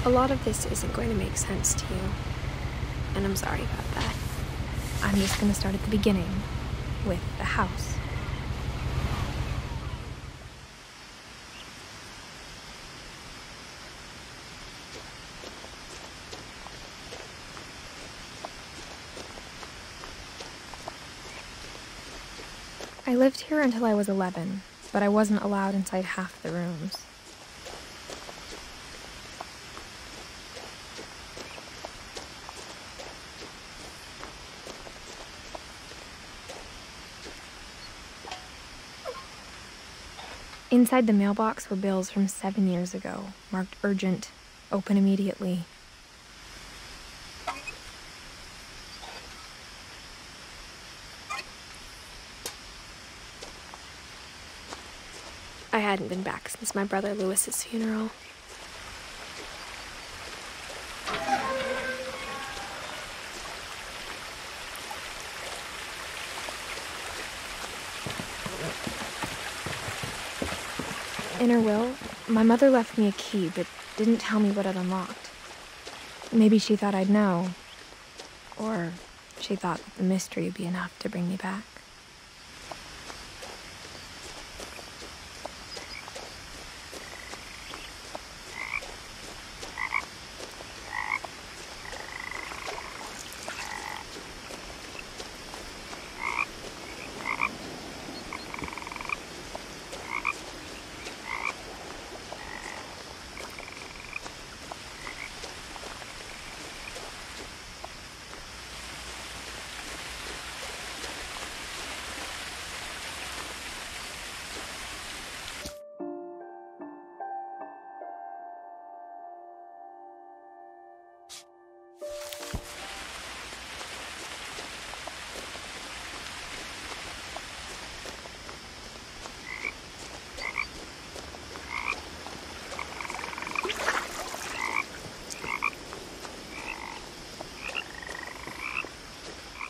A lot of this isn't going to make sense to you, and I'm sorry about that. I'm just going to start at the beginning, with the house. I lived here until I was 11, but I wasn't allowed inside half the rooms. Inside the mailbox were bills from 7 years ago, marked urgent, open immediately. I hadn't been back since my brother Lewis's funeral. In her will, my mother left me a key, but didn't tell me what it unlocked. Maybe she thought I'd know, or she thought that the mystery would be enough to bring me back.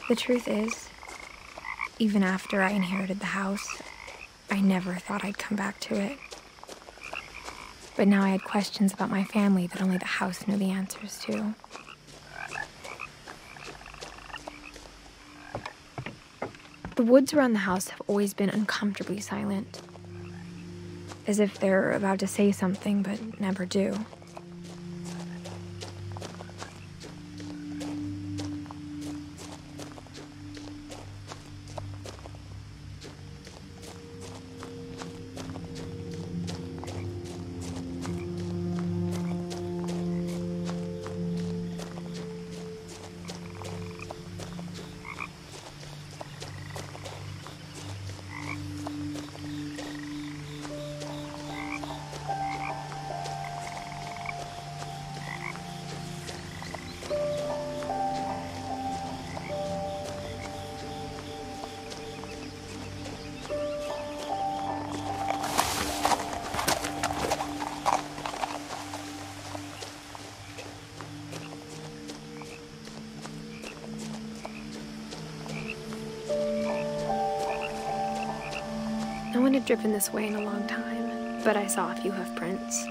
The truth is, even after I inherited the house, I never thought I'd come back to it. But now I had questions about my family that only the house knew the answers to. The woods around the house have always been uncomfortably silent, as if they're about to say something but never do. No one had driven this way in a long time, but I saw a few hoof prints.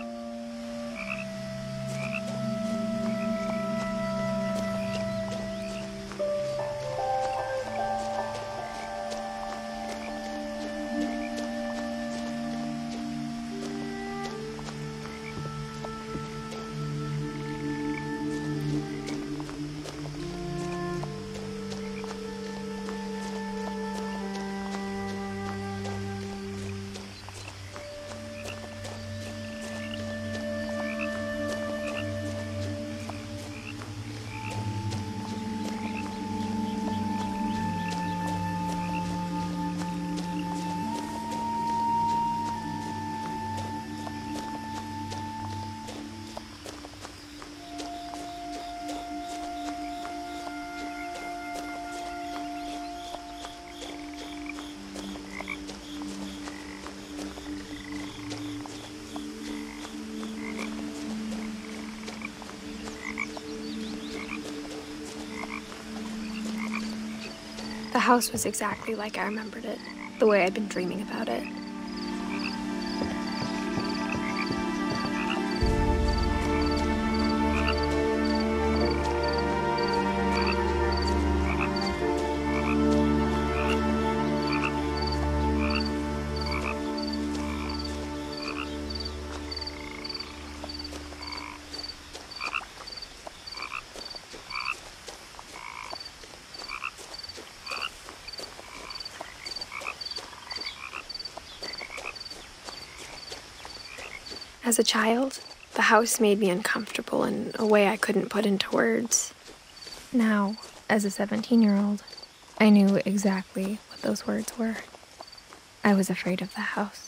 The house was exactly like I remembered it, the way I'd been dreaming about it. As a child, the house made me uncomfortable in a way I couldn't put into words. Now, as a 17-year-old, I knew exactly what those words were. I was afraid of the house.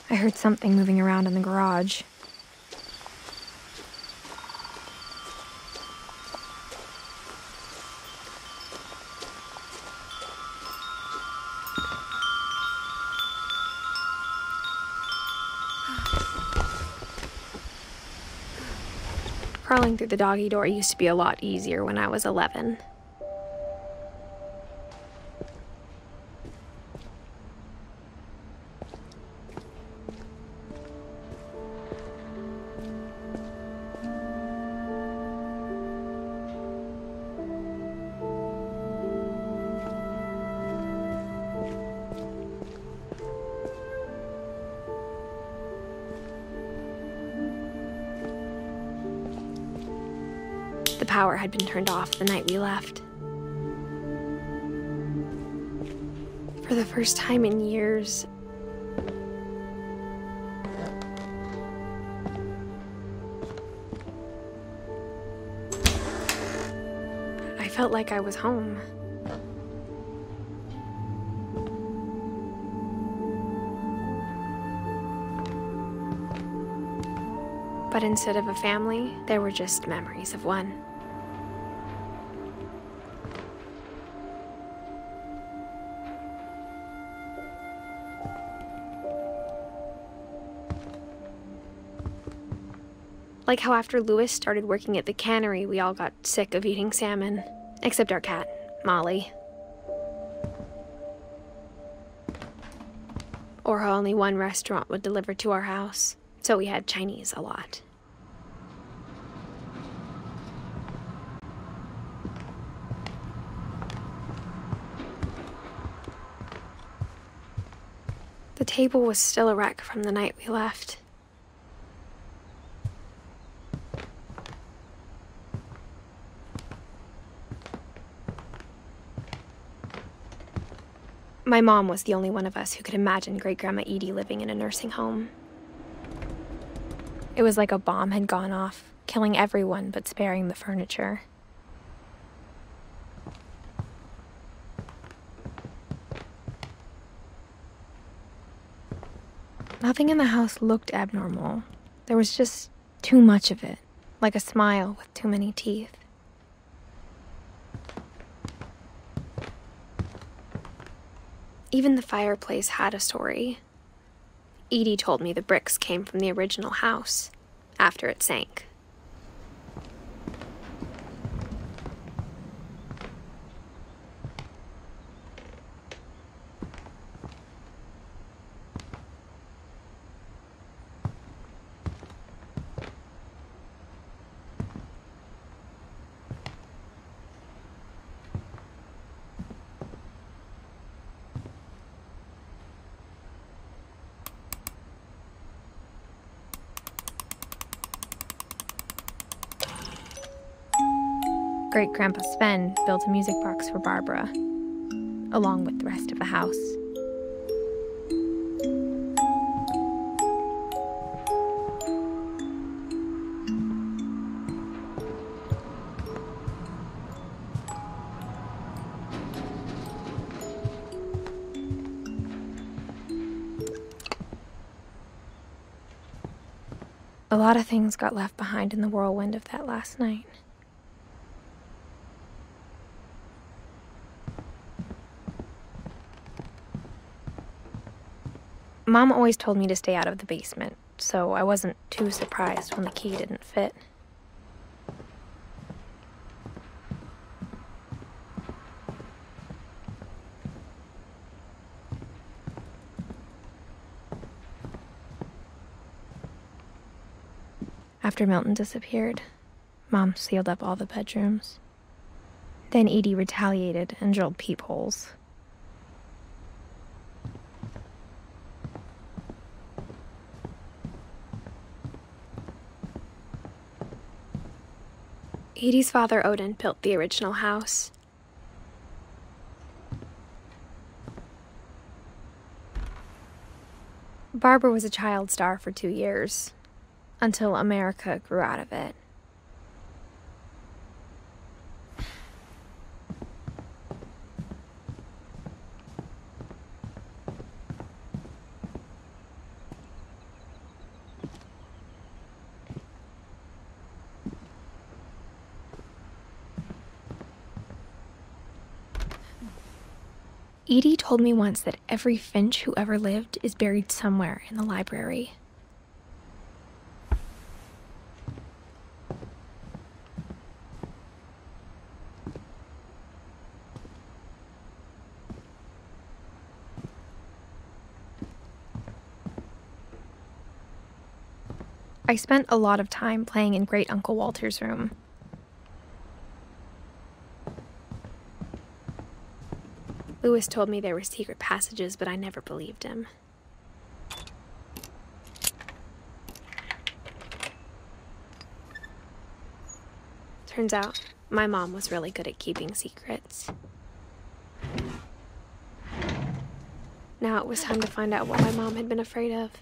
I heard something moving around in the garage. Crawling through the doggy door used to be a lot easier when I was 11. The power had been turned off the night we left. For the first time in years, I felt like I was home. But instead of a family, there were just memories of one. Like how after Louis started working at the cannery, we all got sick of eating salmon. Except our cat, Molly. Or how only one restaurant would deliver to our house, so we had Chinese a lot. The table was still a wreck from the night we left. My mom was the only one of us who could imagine Great-Grandma Edie living in a nursing home. It was like a bomb had gone off, killing everyone but sparing the furniture. Nothing in the house looked abnormal. There was just too much of it, like a smile with too many teeth. Even the fireplace had a story. Edie told me the bricks came from the original house, after it sank. Great-Grandpa Sven built a music box for Barbara, along with the rest of the house. A lot of things got left behind in the whirlwind of that last night. Mom always told me to stay out of the basement, so I wasn't too surprised when the key didn't fit. After Milton disappeared, Mom sealed up all the bedrooms. Then Edie retaliated and drilled peepholes. Edie's father, Odin, built the original house. Barbara was a child star for 2 years, until America grew out of it. Edie told me once that every Finch who ever lived is buried somewhere in the library. I spent a lot of time playing in Great Uncle Walter's room. Lewis told me there were secret passages, but I never believed him. Turns out, my mom was really good at keeping secrets. Now it was time to find out what my mom had been afraid of.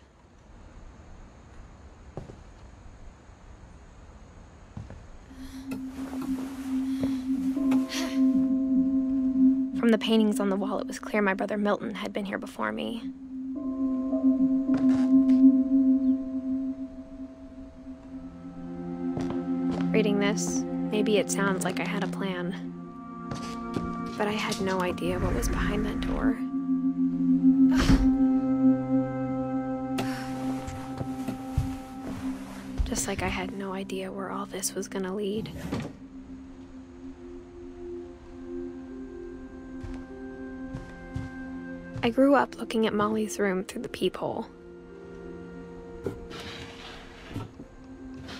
From the paintings on the wall, it was clear my brother Milton had been here before me. Reading this, maybe it sounds like I had a plan, but I had no idea what was behind that door. Just like I had no idea where all this was gonna lead. I grew up looking at Molly's room through the peephole.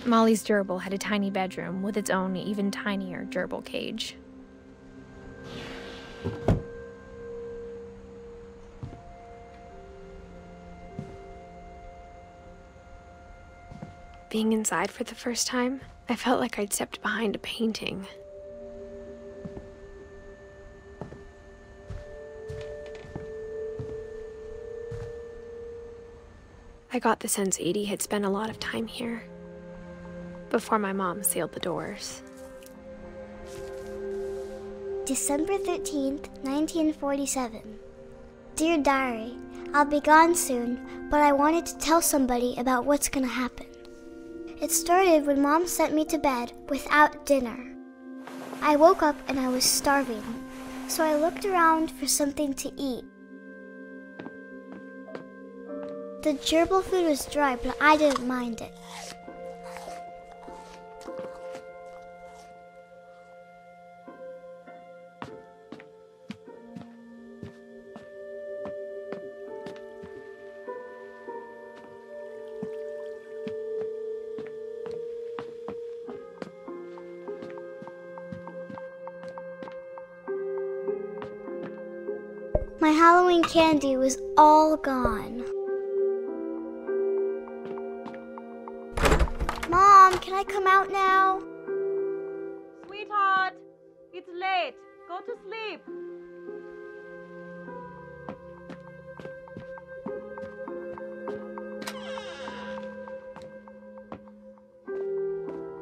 Molly's gerbil had a tiny bedroom with its own even tinier gerbil cage. Being inside for the first time, I felt like I'd stepped behind a painting. I got the sense Edie had spent a lot of time here, before my mom sealed the doors. December 13th, 1947. Dear Diary, I'll be gone soon, but I wanted to tell somebody about what's gonna happen. It started when Mom sent me to bed without dinner. I woke up and I was starving, so I looked around for something to eat. The gerbil food was dry, but I didn't mind it. My Halloween candy was all gone. Mom, can I come out now? Sweetheart, it's late. Go to sleep.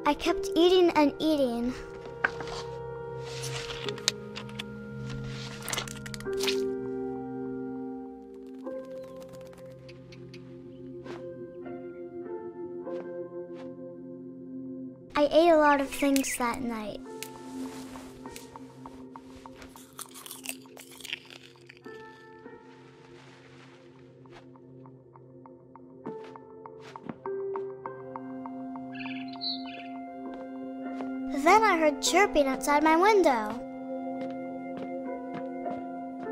I kept eating and eating. I ate a lot of things that night. Then I heard chirping outside my window.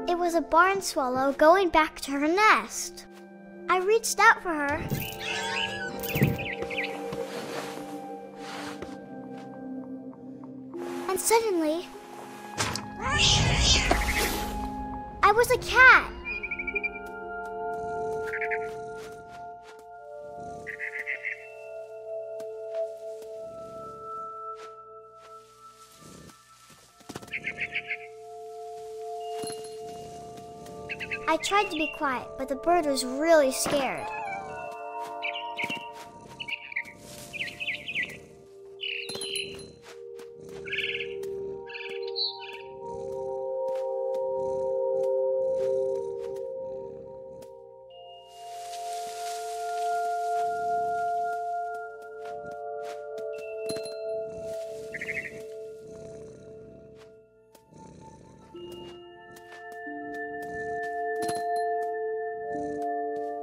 It was a barn swallow going back to her nest. I reached out for her. And suddenly, I was a cat. I tried to be quiet, but the bird was really scared.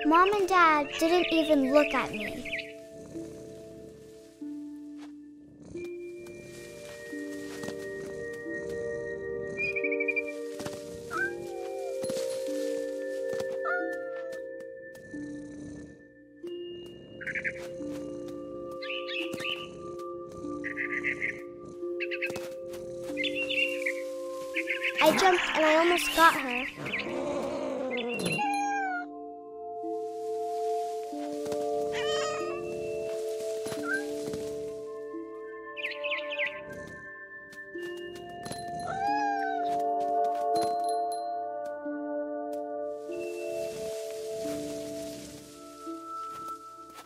Mom and Dad didn't even look at me. I jumped and I almost got her.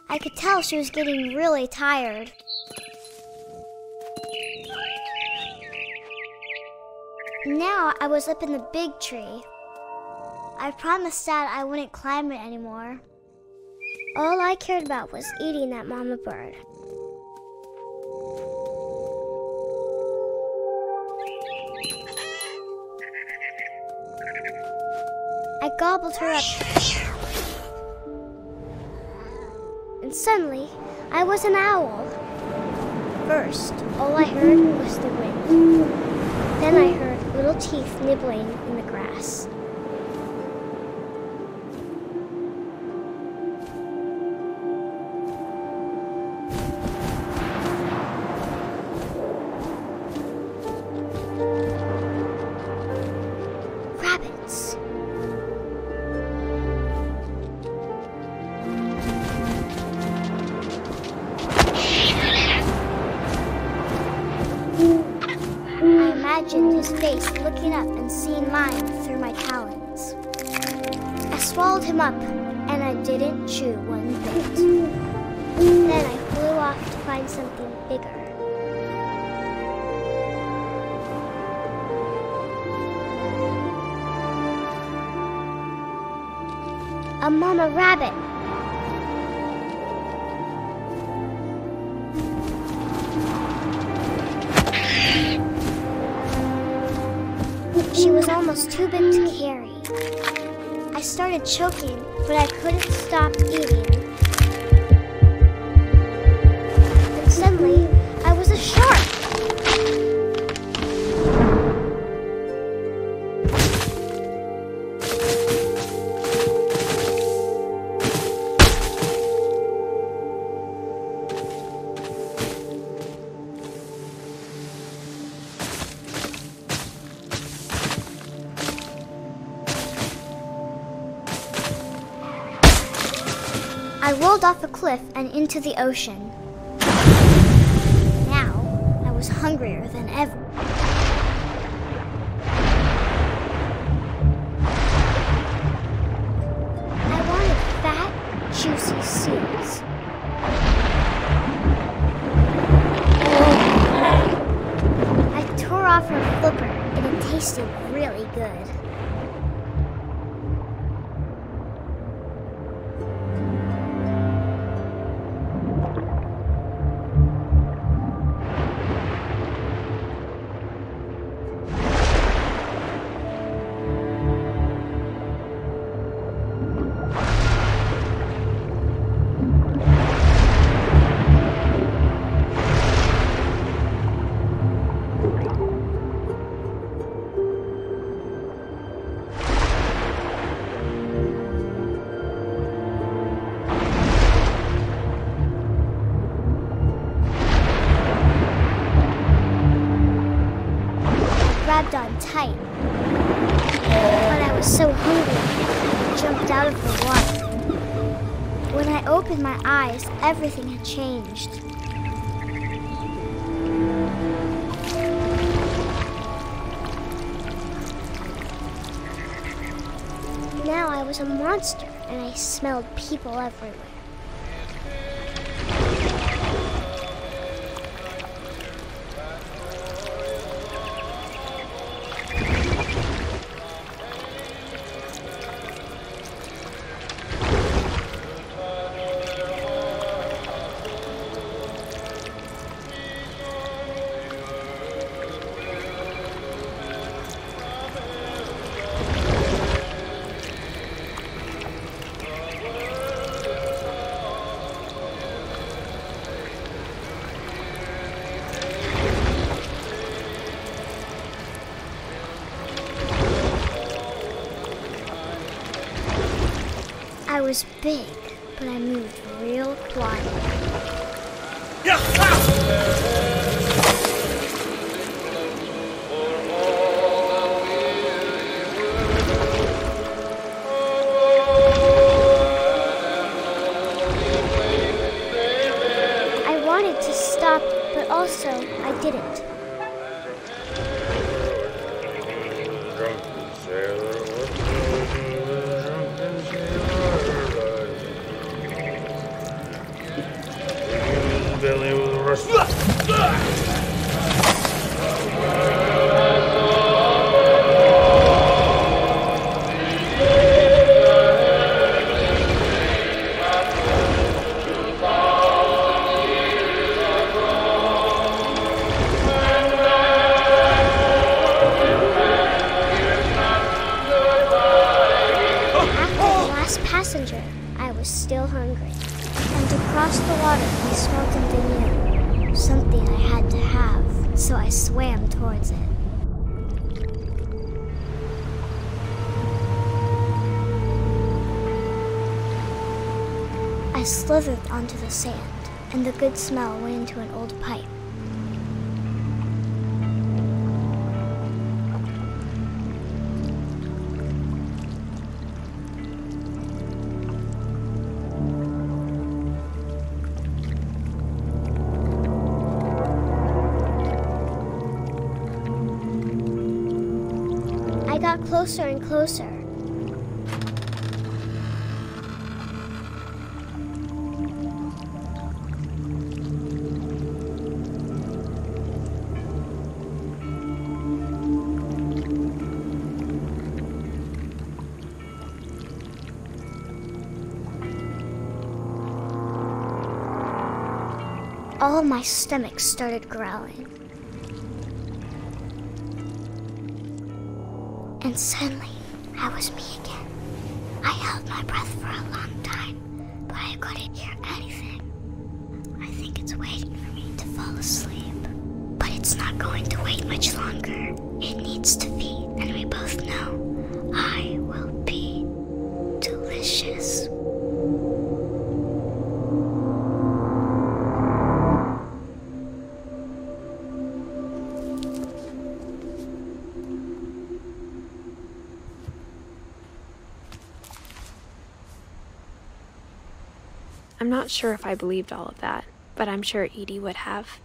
I could tell she was getting really tired. Now I was up in the big tree. I promised Dad I wouldn't climb it anymore. All I cared about was eating that mama bird. I gobbled her up. And suddenly, I was an owl. First, all I heard was the wind. Then I heard little teeth nibbling in the grass. Rabbits. I imagined his face looking up and seeing mine through my talons. I swallowed him up, and I didn't chew one bit. Then I flew off to find something bigger. A mama rabbit. She was almost too big to carry. I started choking, but I couldn't stop eating. And suddenly, I was a shark. I rolled off a cliff and into the ocean. Now, I was hungrier than ever. I wanted fat, juicy seeds. I tore off her flipper, and it tasted really good. opened my eyes, everything had changed. Now I was a monster, and I smelled people everywhere. I was big, but I moved real quiet. I wanted to stop, but also I didn't. Passenger, I was still hungry. And across the water, I smelled something new. Something I had to have, so I swam towards it. I slithered onto the sand, and the good smell went into an old pipe. I got closer and closer. All of my stomach started growling. And suddenly, I was me again. I held my breath for a long time, but I couldn't hear anything. I think it's waiting for me to fall asleep. But it's not going to wait much longer. It needs to feed, and we both know I will be delicious. I'm not sure if I believed all of that, but I'm sure Edie would have.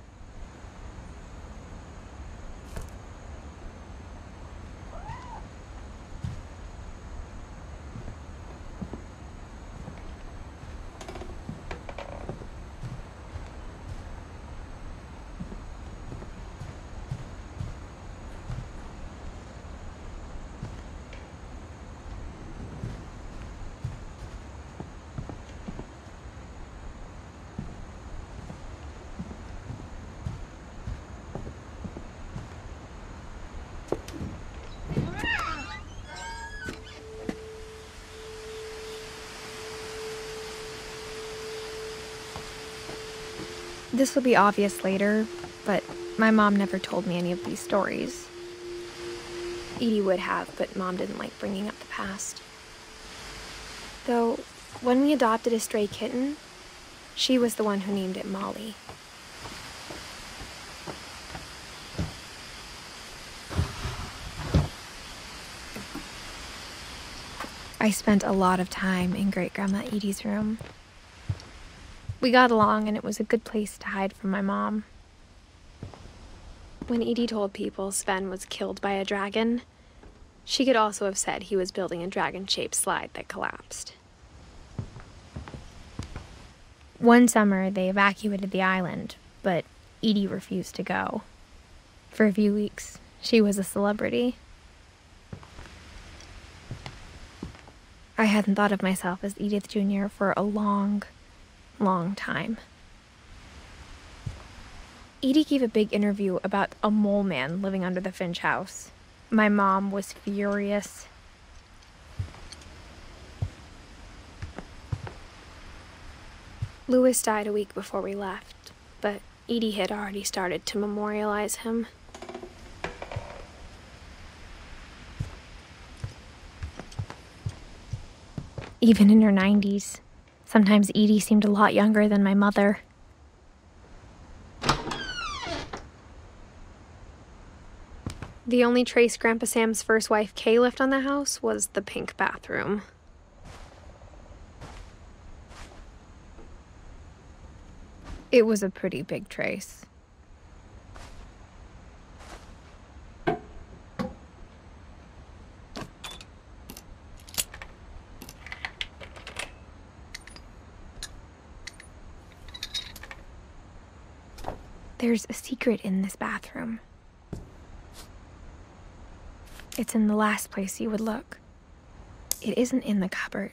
This will be obvious later, but my mom never told me any of these stories. Edie would have, but Mom didn't like bringing up the past. Though, when we adopted a stray kitten, she was the one who named it Molly. I spent a lot of time in Great-Grandma Edie's room. We got along, and it was a good place to hide from my mom. When Edie told people Sven was killed by a dragon, she could also have said he was building a dragon-shaped slide that collapsed. One summer, they evacuated the island, but Edie refused to go. For a few weeks, she was a celebrity. I hadn't thought of myself as Edith Jr. for a long time. Edie gave a big interview about a mole man living under the Finch house. My mom was furious. Louis died a week before we left, but Edie had already started to memorialize him. Even in her 90s, sometimes Edie seemed a lot younger than my mother. The only trace Grandpa Sam's first wife, Kay, left on the house was the pink bathroom. It was a pretty big trace. There's a secret in this bathroom. It's in the last place you would look. It isn't in the cupboard.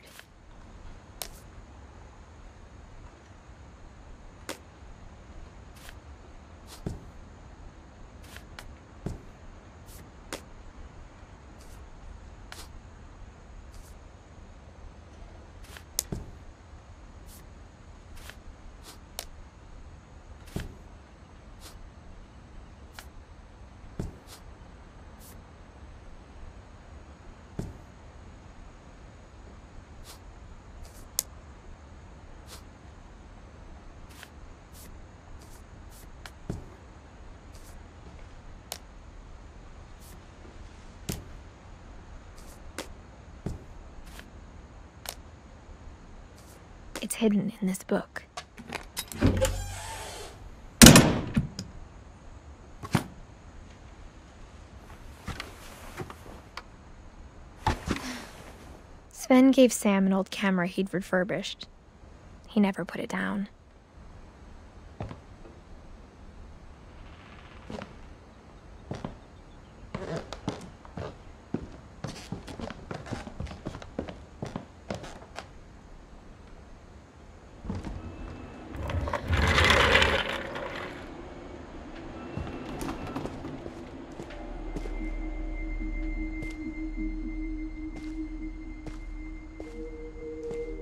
It's hidden in this book. Sven gave Sam an old camera he'd refurbished. He never put it down.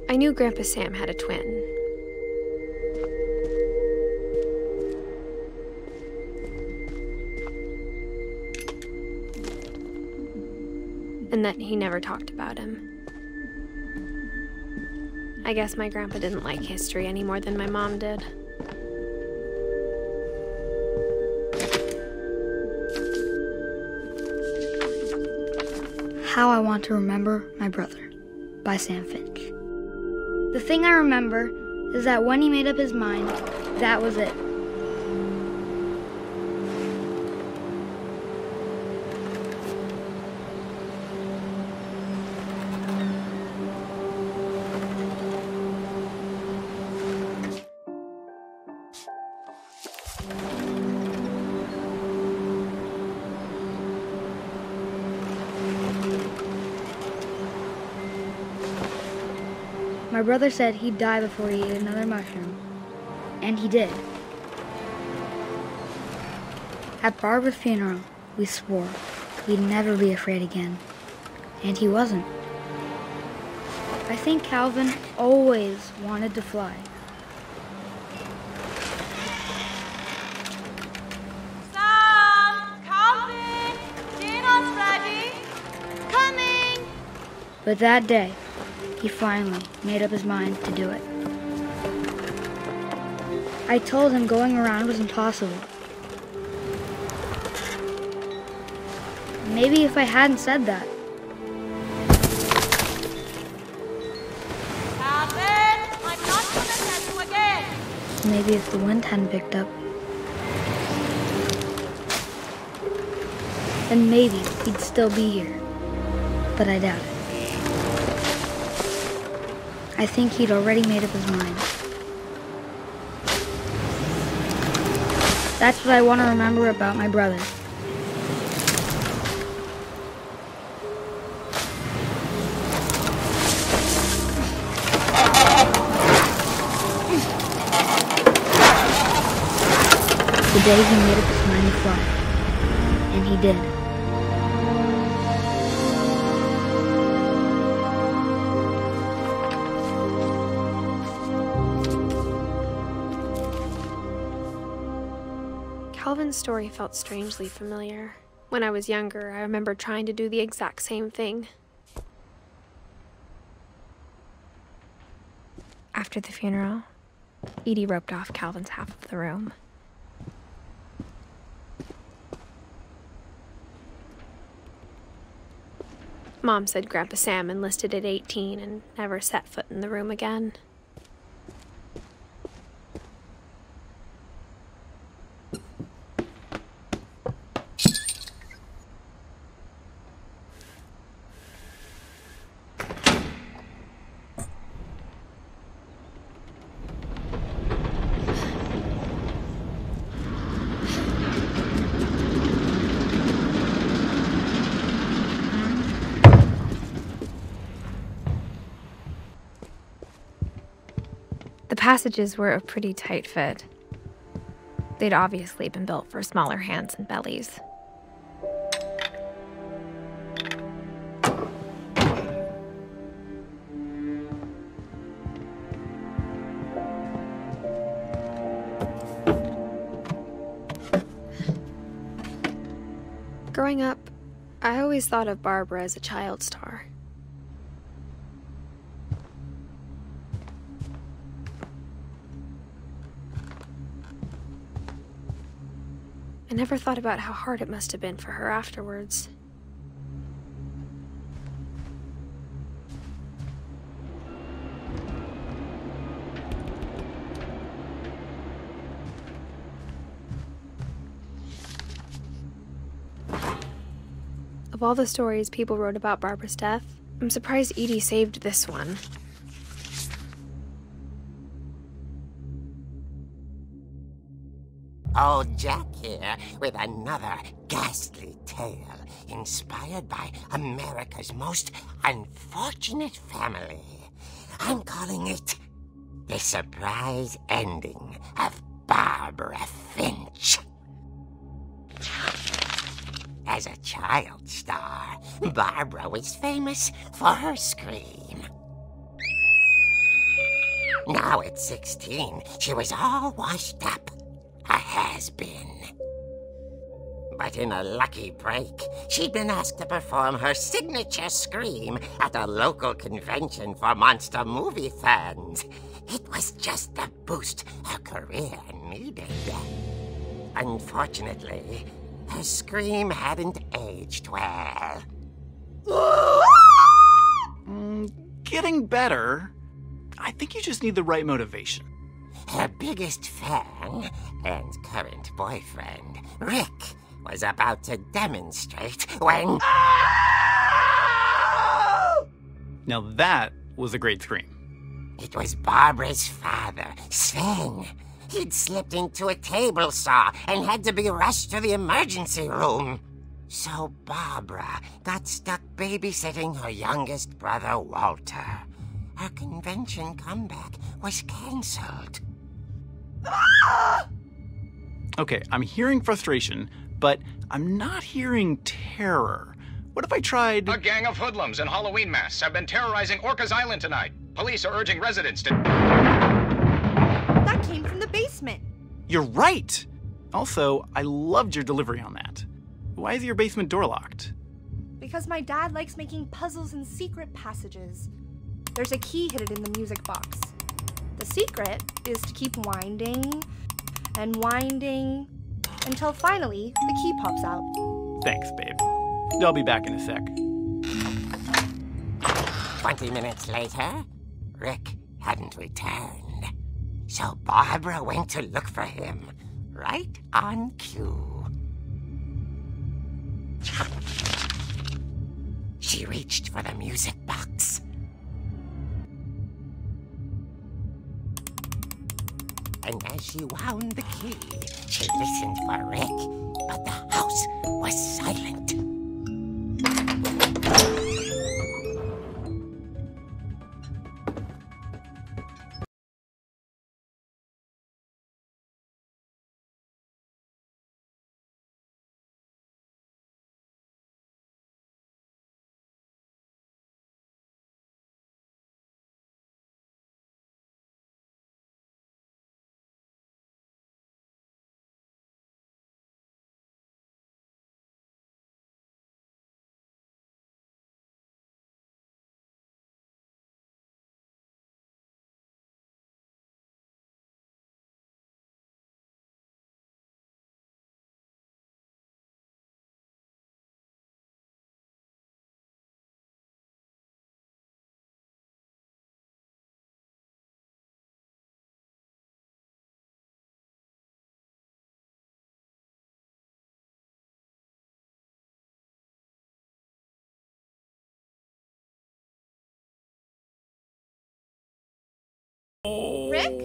I knew Grandpa Sam had a twin. And that he never talked about him. I guess my grandpa didn't like history any more than my mom did. How I Want to Remember My Brother by Sam Finch. The thing I remember is that when he made up his mind, that was it. My brother said he'd die before he ate another mushroom. And he did. At Barbara's funeral, we swore we'd never be afraid again. And he wasn't. I think Calvin always wanted to fly. Sam! Calvin! Dinner's ready! Coming! But that day, he finally made up his mind to do it. I told him going around was impossible. Maybe if I hadn't said that. Calvin! I'm not gonna tell you again! Maybe if the wind hadn't picked up, then maybe he'd still be here. But I doubt it. I think he'd already made up his mind. That's what I want to remember about my brother. The day he made up his mind to fly. And he did. Calvin's story felt strangely familiar. When I was younger, I remember trying to do the exact same thing. After the funeral, Edie roped off Calvin's half of the room. Mom said Grandpa Sam enlisted at 18 and never set foot in the room again. The passages were a pretty tight fit. They'd obviously been built for smaller hands and bellies. Growing up, I always thought of Barbara as a child star. I never thought about how hard it must have been for her afterwards. Of all the stories people wrote about Barbara's death, I'm surprised Edie saved this one. Old Jack here with another ghastly tale inspired by America's most unfortunate family. I'm calling it The Surprise Ending of Barbara Finch. As a child star, Barbara was famous for her scream. Now at 16, she was all washed up. A has-been. But in a lucky break, she'd been asked to perform her signature scream at a local convention for monster movie fans. It was just the boost her career needed. Unfortunately, her scream hadn't aged well. Getting better. I think you just need the right motivation. Her biggest fan and current boyfriend, Rick, was about to demonstrate when... Now that was a great scream. It was Barbara's father, Sven. He'd slipped into a table saw and had to be rushed to the emergency room. So Barbara got stuck babysitting her youngest brother, Walter. Her convention comeback was cancelled. Okay, I'm hearing frustration, but I'm not hearing terror. What if I tried... A gang of hoodlums in Halloween masks have been terrorizing Orcas Island tonight. Police are urging residents to... That came from the basement. You're right! Also, I loved your delivery on that. Why is your basement door locked? Because my dad likes making puzzles and secret passages. There's a key hidden in the music box. The secret is to keep winding and winding until finally the key pops out. Thanks, babe. I'll be back in a sec. 20 minutes later, Rick hadn't returned. So Barbara went to look for him, right on cue. She reached for the music box. And as she wound the key, she listened for Rick, but the house was silent. Rick?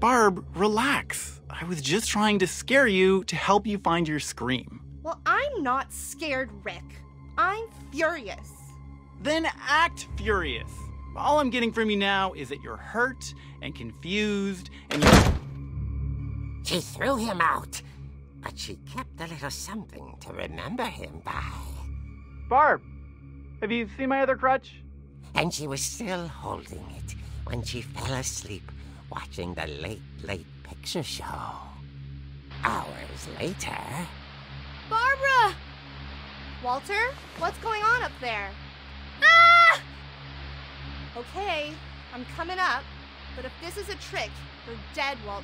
Barb, relax. I was just trying to scare you to help you find your scream. Well, I'm not scared, Rick. I'm furious. Then act furious. All I'm getting from you now is that you're hurt and confused and you're... She threw him out, but she kept a little something to remember him by. Barb, have you seen my other crutch? And she was still holding it when she fell asleep watching the late picture show. Hours later... Barbara! Walter, what's going on up there? Ah! Okay, I'm coming up, but if this is a trick, you're dead, Walter.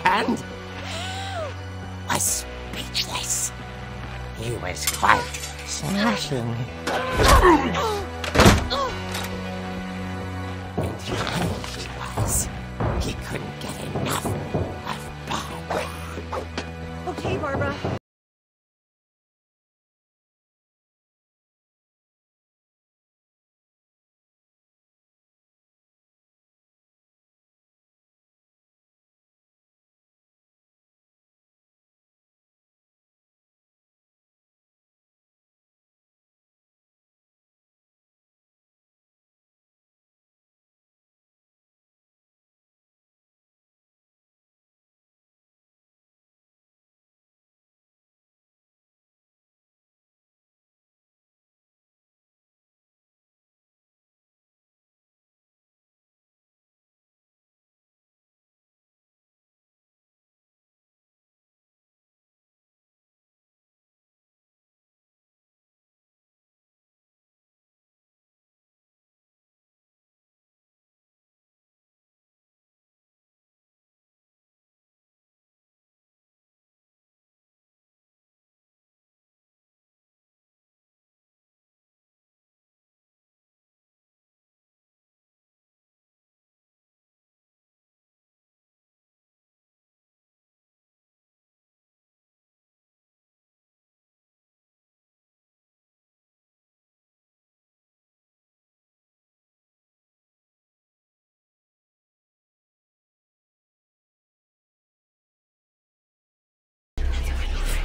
And was speechless. He was quite smashing. And here he was. He couldn't get enough of Barbara. Okay, Barbara.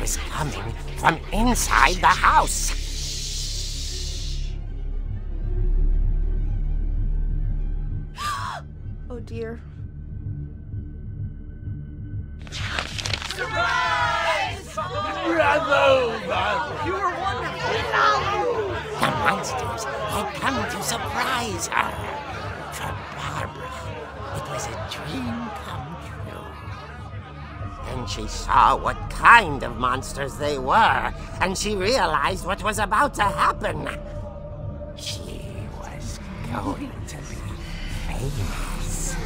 was coming from inside the house. Oh dear. You were wonderful. The monsters had come to surprise her. For Barbara, it was a dream come true. Then she saw what kind of monsters they were, and she realized what was about to happen. She was going to be famous.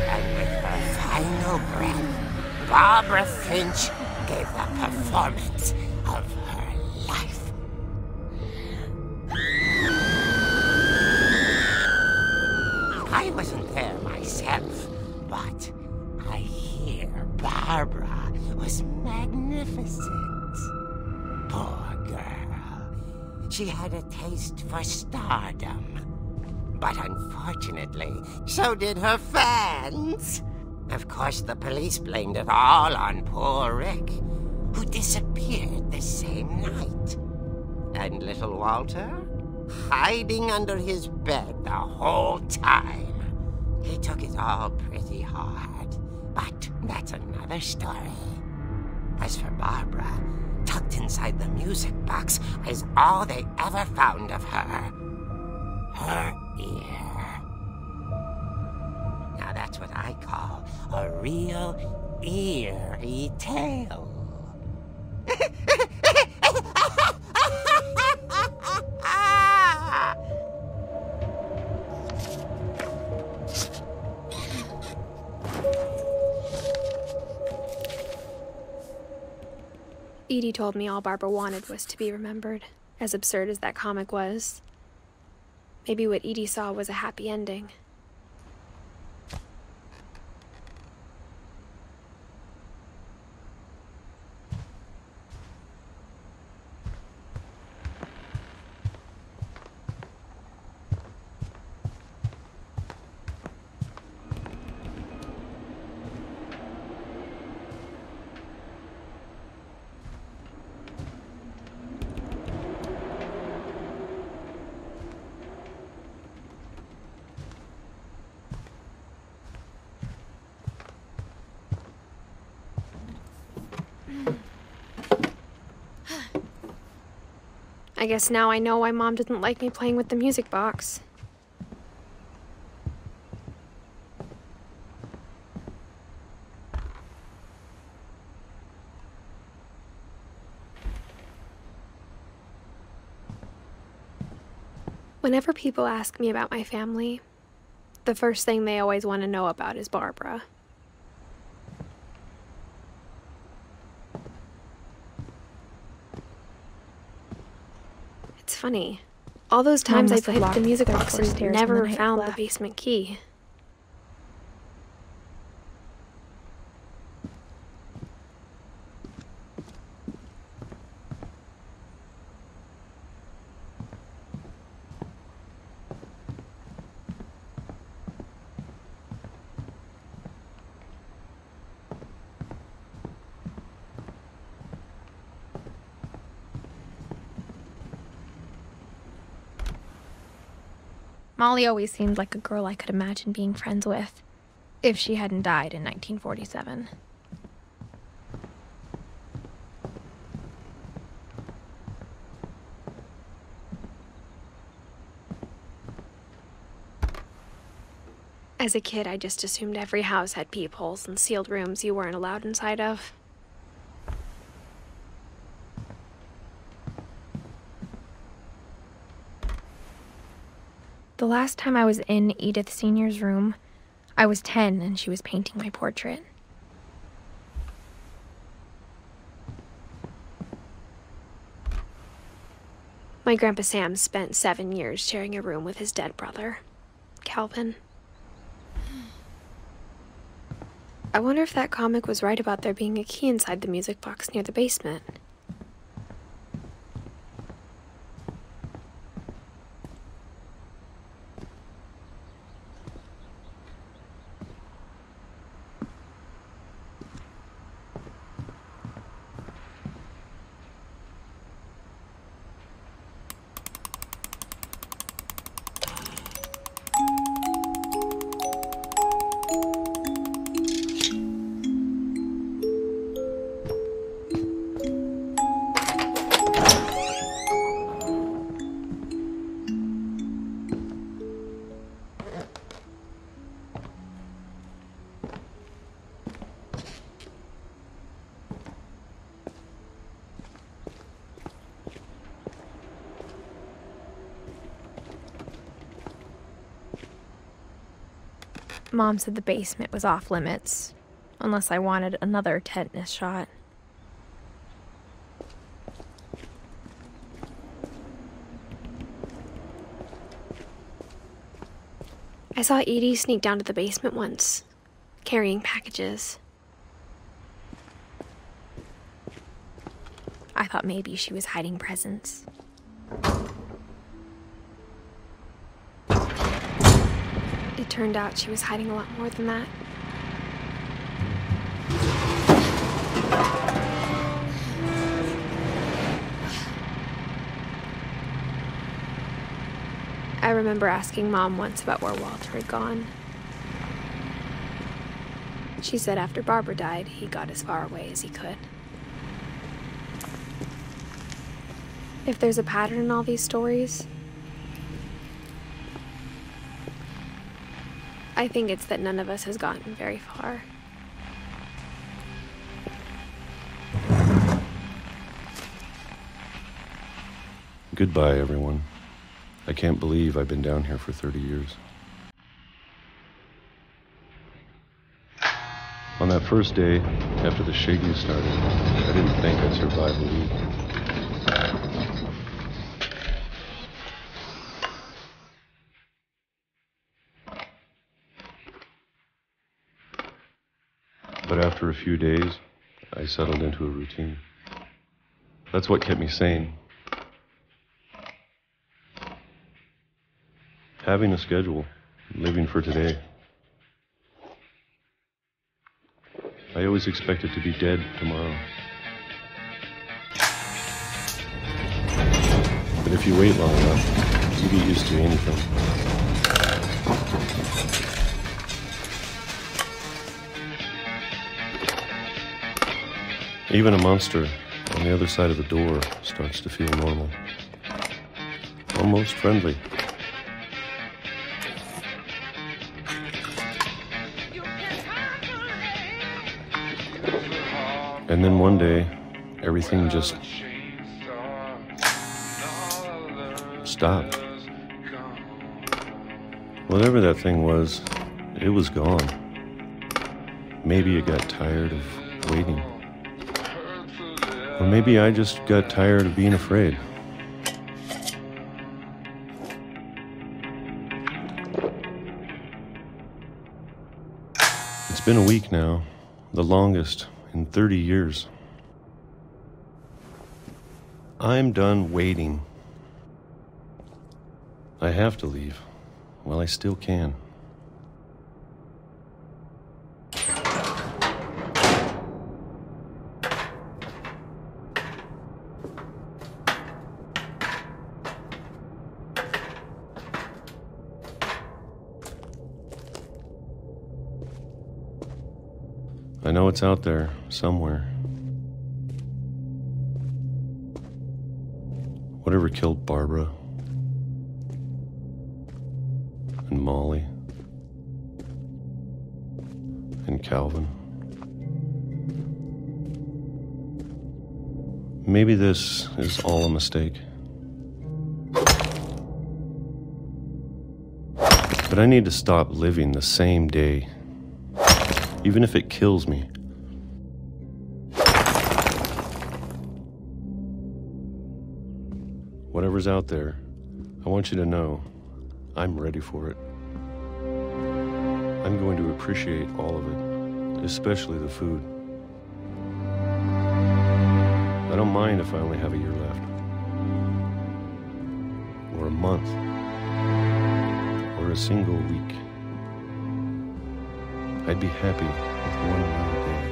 And with her final breath, Barbara Finch gave the performance of her life. I wasn't there myself, but I hear Barbara was magnificent. Poor girl. She had a taste for stardom. But unfortunately, so did her fans. Of course, the police blamed it all on poor Rick, who disappeared the same night. And little Walter, hiding under his bed the whole time. He took it all pretty hard, but that's another story. As for Barbara, tucked inside the music box is all they ever found of her. Her ear. Now that's what I call a real eerie tale. Edie told me all Barbara wanted was to be remembered, as absurd as that comic was. Maybe what Edie saw was a happy ending. I guess now I know why Mom didn't like me playing with the music box. Whenever people ask me about my family, the first thing they always want to know about is Barbara. It's funny. All those times I played with the music box and never found the basement key. Molly always seemed like a girl I could imagine being friends with, if she hadn't died in 1947. As a kid, I just assumed every house had peepholes and sealed rooms you weren't allowed inside of. The last time I was in Edith Sr.'s room, I was 10 and she was painting my portrait. My Grandpa Sam spent 7 years sharing a room with his dead brother, Calvin. I wonder if that comic was right about there being a key inside the music box near the basement. Mom said the basement was off limits, unless I wanted another tetanus shot. I saw Edie sneak down to the basement once, carrying packages. I thought maybe she was hiding presents. It turned out she was hiding a lot more than that. I remember asking Mom once about where Walter had gone. She said after Barbara died, he got as far away as he could. If there's a pattern in all these stories, I think it's that none of us has gotten very far. Goodbye, everyone. I can't believe I've been down here for 30 years. On that first day, after the shaking started, I didn't think I'd survive a week. But after a few days, I settled into a routine. That's what kept me sane. Having a schedule, living for today. I always expected to be dead tomorrow. But if you wait long enough, you get used to anything. Even a monster on the other side of the door starts to feel normal. Almost friendly. And then one day, everything just stopped. Whatever that thing was, it was gone. Maybe it got tired of waiting. Or maybe I just got tired of being afraid. It's been a week now, the longest in 30 years. I'm done waiting. I have to leave while I still can. I know it's out there, somewhere. Whatever killed Barbara and Molly and Calvin. Maybe this is all a mistake. But I need to stop living the same day. Even if it kills me. Whatever's out there, I want you to know I'm ready for it. I'm going to appreciate all of it, especially the food. I don't mind if I only have a year left. Or a month. Or a single week. I'd be happy with one more day.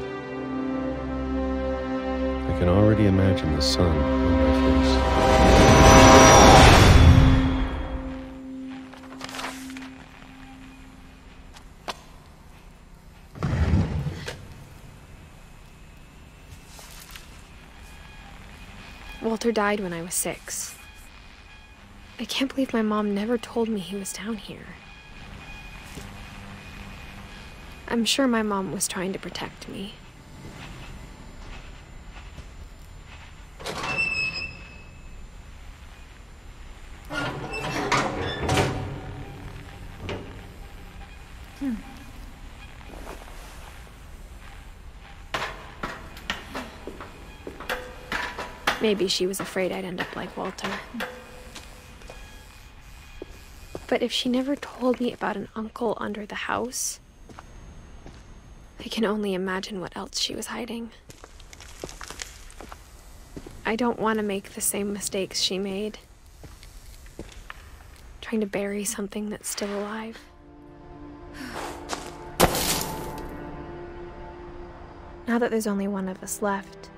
I can already imagine the sun on my face. Walter died when I was 6. I can't believe my mom never told me he was down here. I'm sure my mom was trying to protect me. Maybe she was afraid I'd end up like Walter. But if she never told me about an uncle under the house, I can only imagine what else she was hiding. I don't want to make the same mistakes she made, trying to bury something that's still alive. Now that there's only one of us left,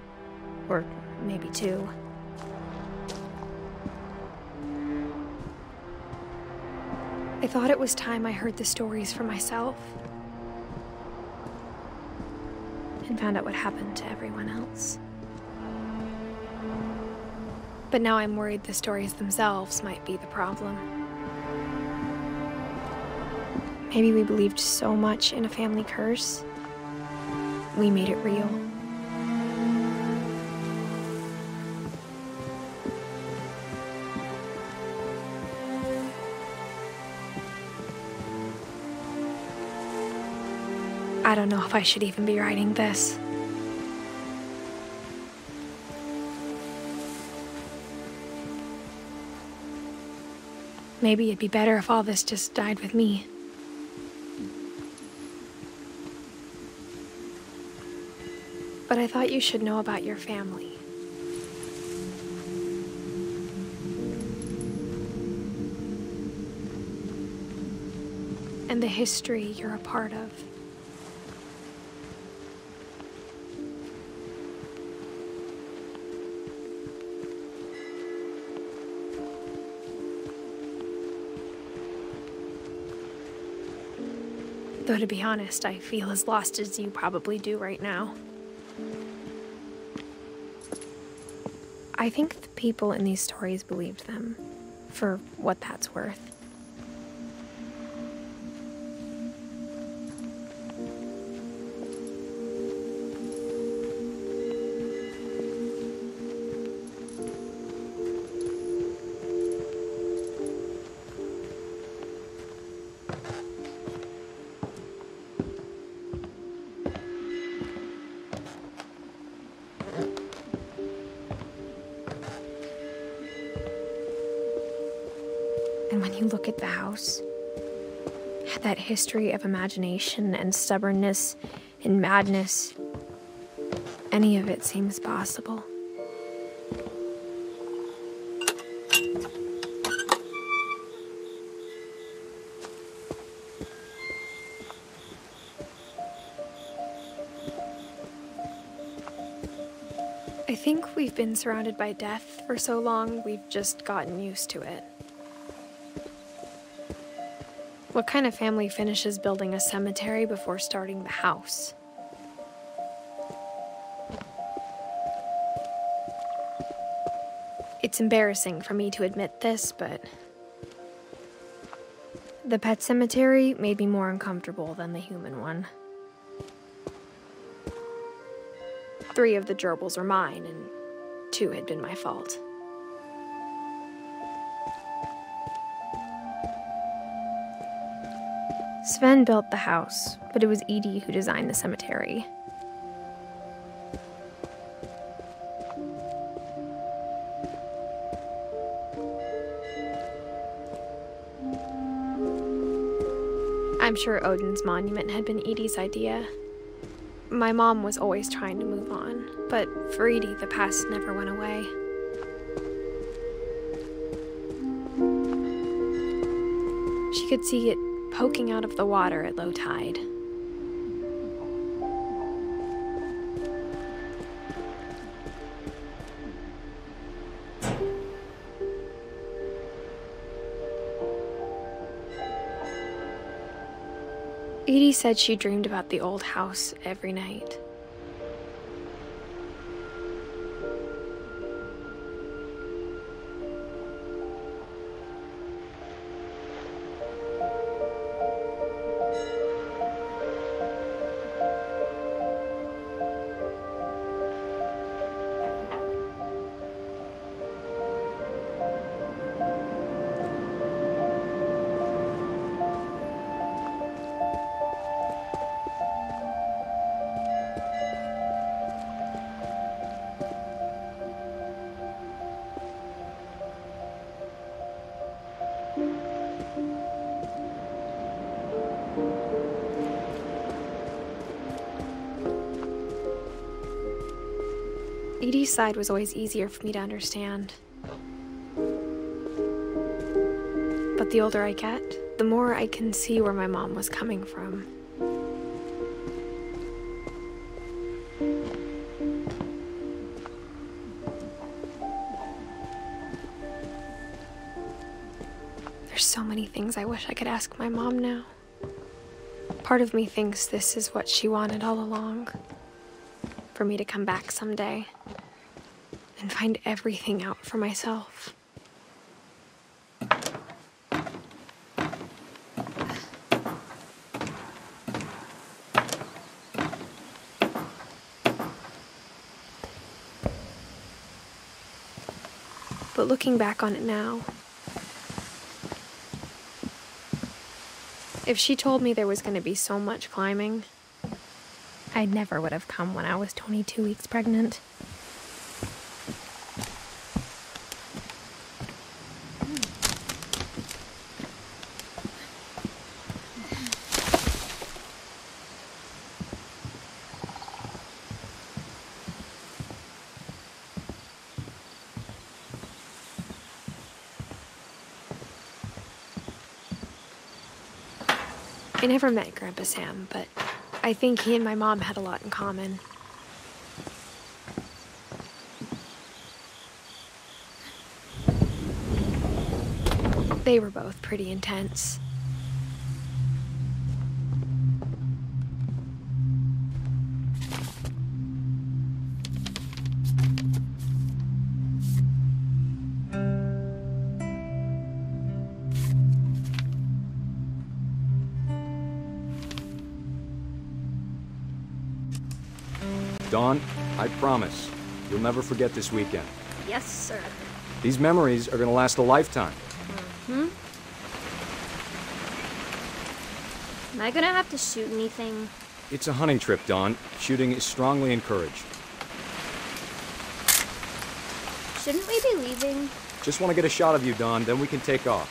or maybe two, I thought it was time I heard the stories for myself and found out what happened to everyone else. But now I'm worried the stories themselves might be the problem. Maybe we believed so much in a family curse, we made it real. I don't know if I should even be writing this. Maybe it'd be better if all this just died with me. But I thought you should know about your family. And the history you're a part of. Though to be honest, I feel as lost as you probably do right now. I think the people in these stories believed them, for what that's worth. And when you look at the house, that history of imagination and stubbornness and madness, any of it seems possible. I think we've been surrounded by death for so long, we've just gotten used to it. What kind of family finishes building a cemetery before starting the house? It's embarrassing for me to admit this, but the pet cemetery made me more uncomfortable than the human one. 3 of the gerbils were mine, and 2 had been my fault. Sven built the house, but it was Edie who designed the cemetery. I'm sure Odin's monument had been Edie's idea. My mom was always trying to move on, but for Edie, the past never went away. She could see it poking out of the water at low tide. Edie said she dreamed about the old house every night. Edie's side was always easier for me to understand. But the older I get, the more I can see where my mom was coming from. There's so many things I wish I could ask my mom now. Part of me thinks this is what she wanted all along. For me to come back someday and find everything out for myself. But looking back on it now, if she told me there was going to be so much climbing, I never would have come when I was 22 weeks pregnant. I never met Grandpa Sam, but I think he and my mom had a lot in common. They were both pretty intense. Dawn, I promise, you'll never forget this weekend. Yes, sir. These memories are gonna last a lifetime. Am I gonna have to shoot anything? It's a hunting trip, Dawn. Shooting is strongly encouraged. Shouldn't we be leaving? Just want to get a shot of you, Dawn, then we can take off.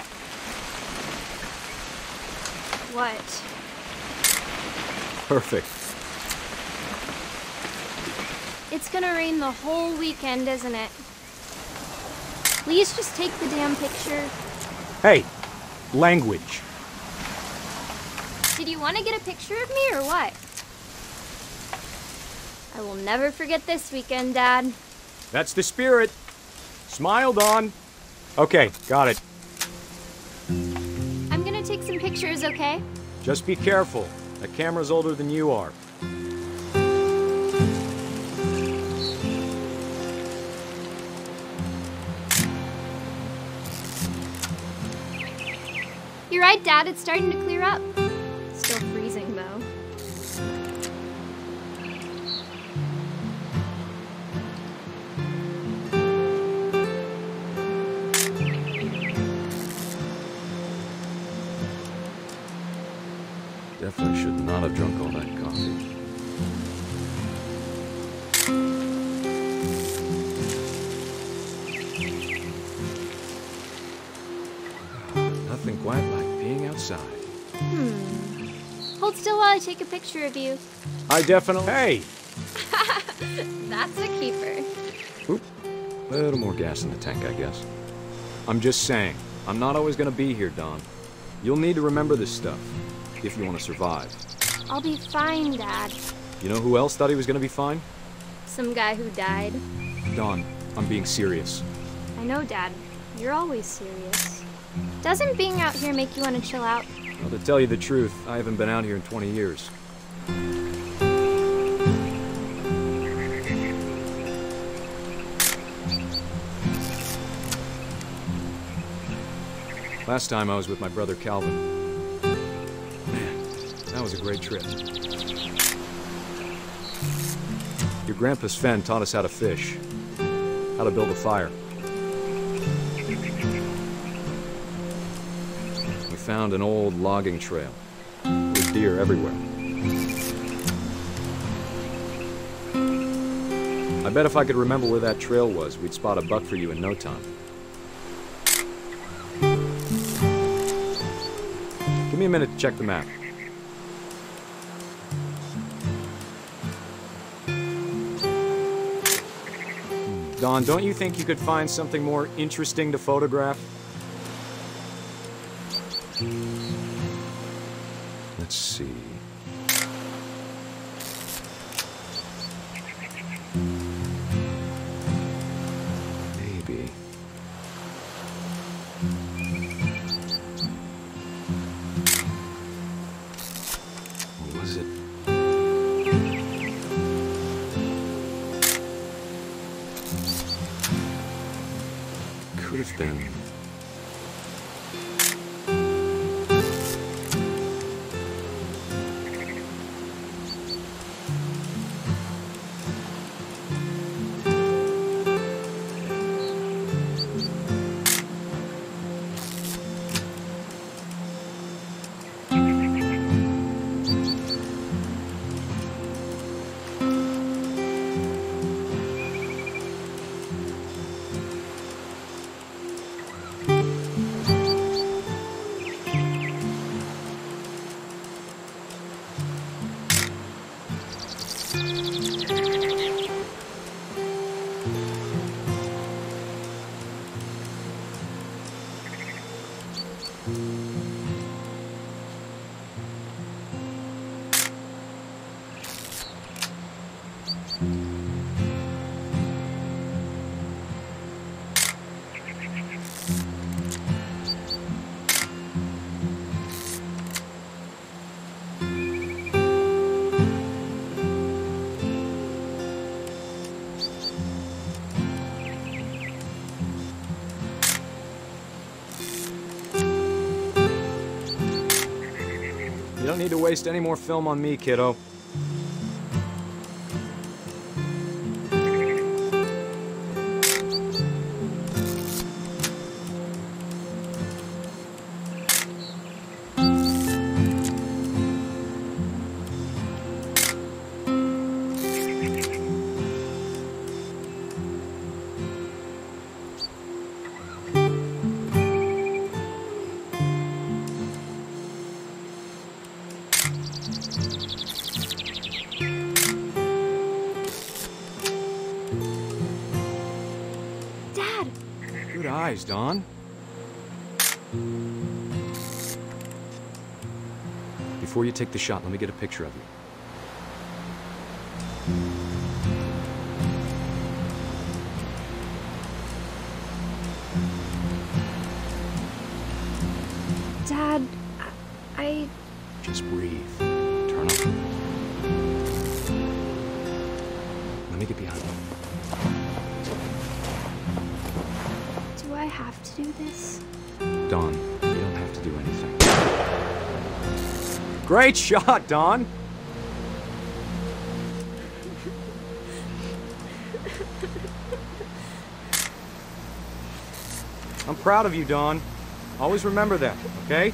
What? Perfect. It's gonna rain the whole weekend, isn't it? Please just take the damn picture. Hey, language. Did you want to get a picture of me or what? I will never forget this weekend, Dad. That's the spirit. Smile, Dawn. Okay, got it. I'm gonna take some pictures, okay? Just be careful. That camera's older than you are. You're right, Dad. It's starting to clear up. Still freezing, though. Definitely should not have drunk all that coffee. Nothing quite like being outside. Hold still while I take a picture of you. I definitely... Hey! That's a keeper. Oop. A little more gas in the tank, I guess. I'm just saying, I'm not always gonna be here, Dawn. You'll need to remember this stuff, if you want to survive. I'll be fine, Dad. You know who else thought he was gonna be fine? Some guy who died. Dawn, I'm being serious. I know, Dad. You're always serious. Doesn't being out here make you want to chill out? Well, to tell you the truth, I haven't been out here in 20 years. Last time I was with my brother Calvin. Man, that was a great trip. Your grandpa Sven taught us how to fish, how to build a fire. We found an old logging trail with deer everywhere. I bet if I could remember where that trail was, we'd spot a buck for you in no time. Give me a minute to check the map. Dawn, don't you think you could find something more interesting to photograph? Let's see. Maybe. What was it? Could have been. You don't need to waste any more film on me, kiddo. Good eyes, Dawn. Before you take the shot, let me get a picture of you. Dad, I... Just breathe. Turn up. Let me get behind you. Do I have to do this? Dawn, you don't have to do anything. Great shot, Dawn! I'm proud of you, Dawn. Always remember that, okay?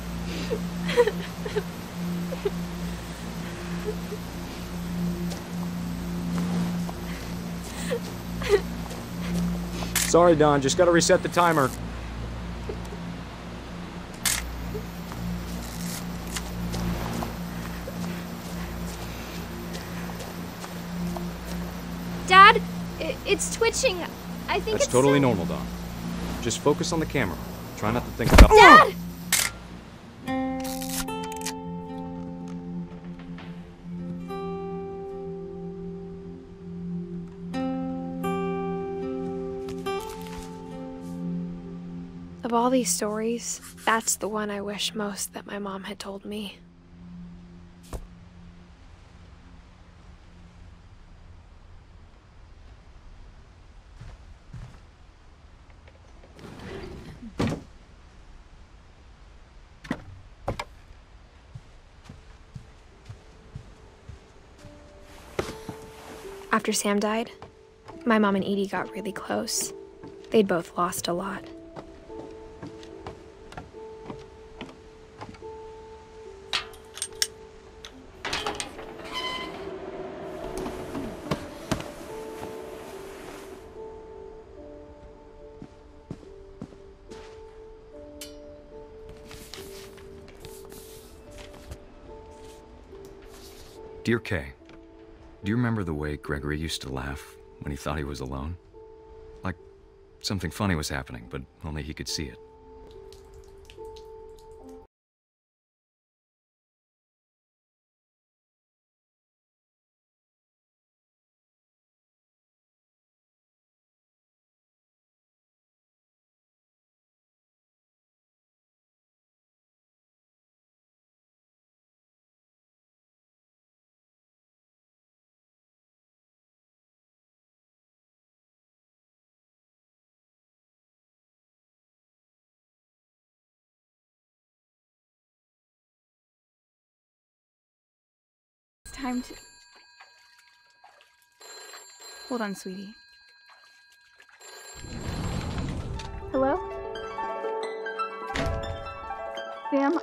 Sorry, Dawn, just gotta reset the timer. Dad, it's twitching. I think That's it's totally so... normal, Dawn. Just focus on the camera. Try not to think about— Dad! Of all these stories, that's the one I wish most that my mom had told me. After Sam died, my mom and Edie got really close. They'd both lost a lot. Dear Kay, do you remember the way Gregory used to laugh when he thought he was alone? Something funny was happening, but only he could see it. Time to... Hold on, sweetie. Hello? Sam,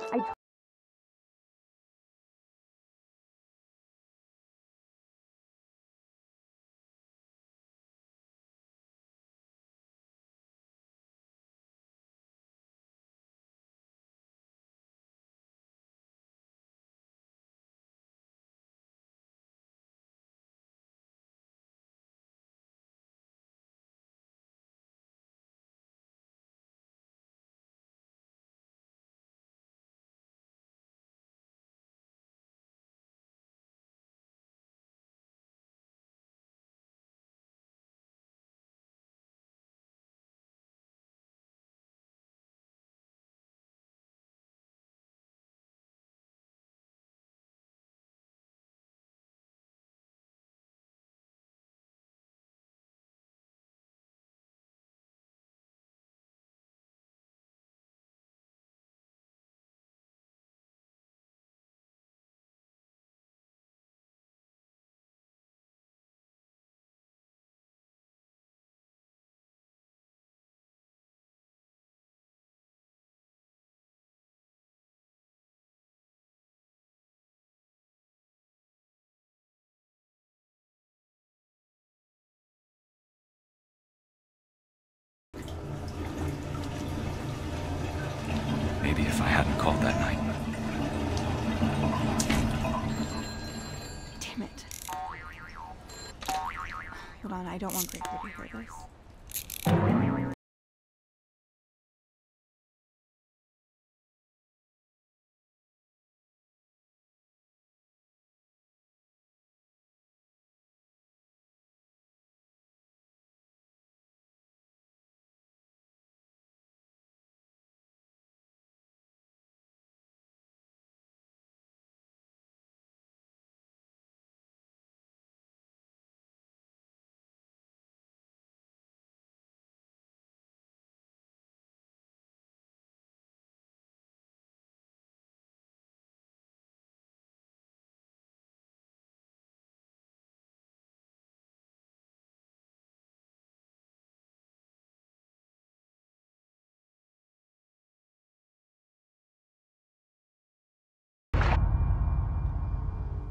Maybe if I hadn't called that night. damn it. Hold on, I don't want Gregory to hear this.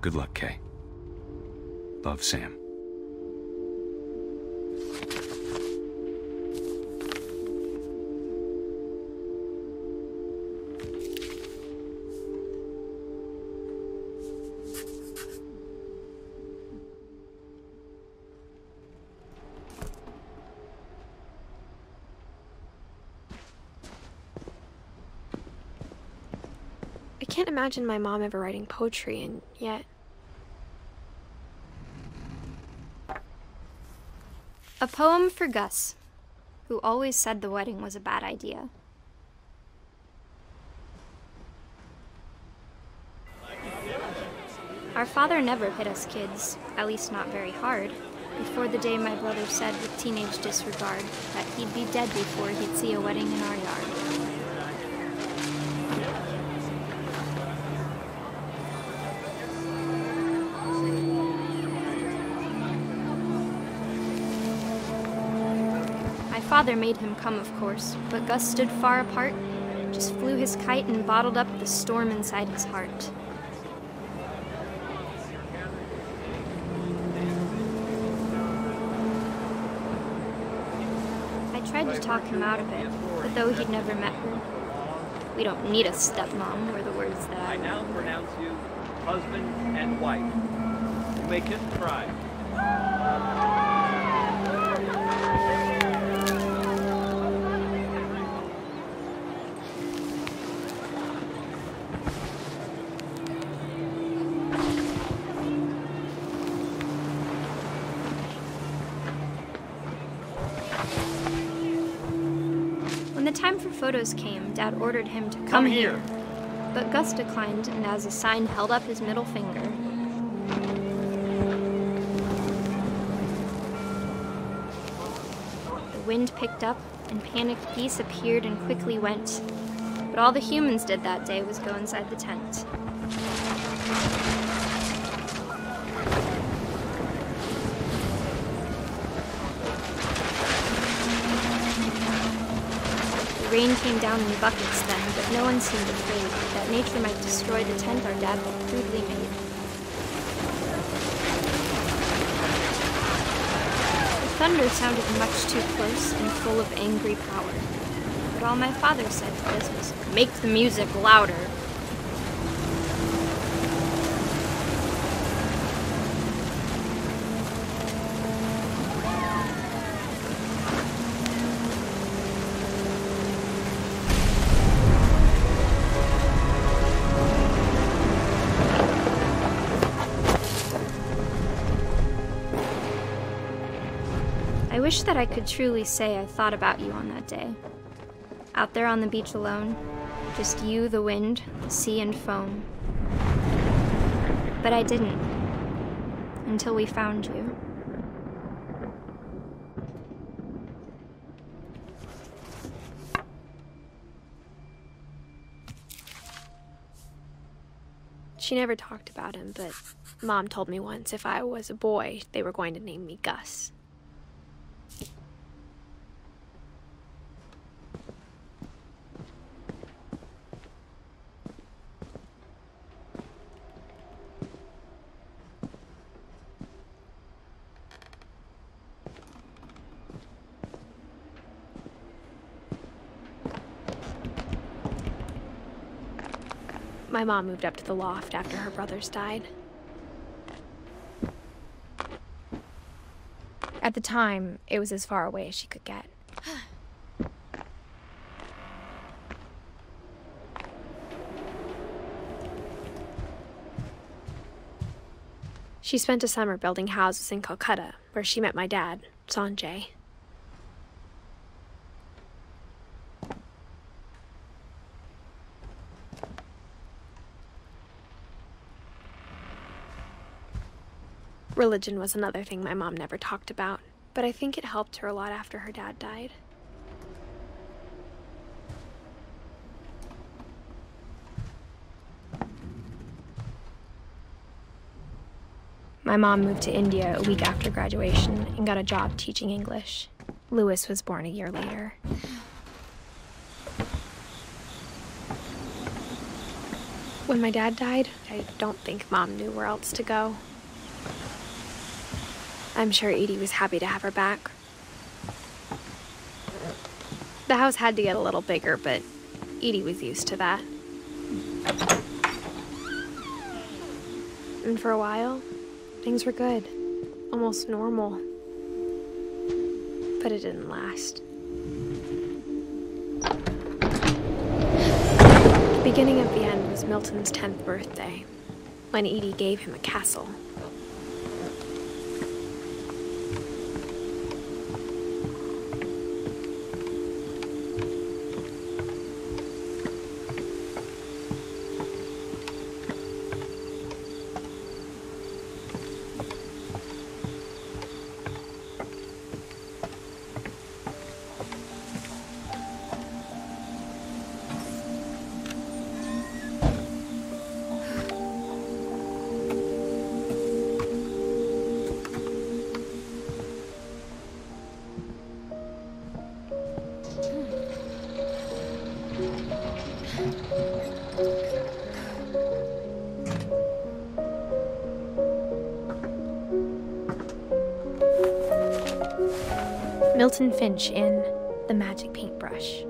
Good luck, Kay. Love, Sam. I can't imagine my mom ever writing poetry, and yet... A poem for Gus, who always said the wedding was a bad idea. Our father never hit us kids, at least not very hard, before the day my brother said with teenage disregard that he'd be dead before he'd see a wedding in our yard. Father made him come, of course, but Gus stood far apart, just flew his kite and bottled up the storm inside his heart. I tried to talk him out of it, but though he'd never met her, "We don't need a stepmom," were the words that I now pronounce you husband and wife. You may kiss the bride. time for photos came, Dad ordered him to come here. But Gus declined, and as a sign held up his middle finger. The wind picked up, and panicked geese appeared and quickly went. But all the humans did that day was go inside the tent. The rain came down in buckets then, but no one seemed afraid that nature might destroy the tent our dad had crudely made. The thunder sounded much too close and full of angry power. But all my father said to this was, "Make the music louder." I wish that I could truly say I thought about you on that day. Out there on the beach alone, just you, the wind, the sea, and foam. But I didn't, until we found you. She never talked about him, but Mom told me once if I was a boy, they were going to name me Gus. My mom moved up to the loft after her brothers died. At the time, it was as far away as she could get. She spent a summer building houses in Calcutta, where she met my dad, Sanjay. Religion was another thing my mom never talked about, but I think it helped her a lot after her dad died. My mom moved to India a week after graduation and got a job teaching English. Louis was born a year later. When my dad died, I don't think Mom knew where else to go. I'm sure Edie was happy to have her back. The house had to get a little bigger, but Edie was used to that. And for a while, things were good, almost normal. But it didn't last. The beginning of the end was Milton's 10th birthday, when Edie gave him a castle. Milton Finch in The Magic Paintbrush.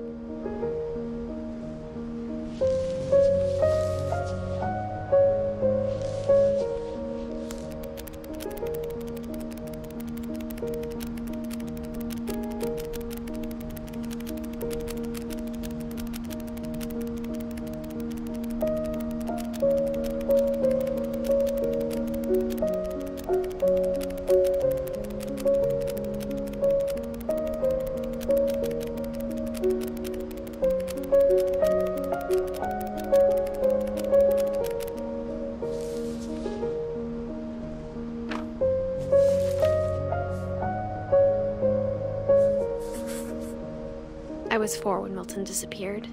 was 4 when Milton disappeared.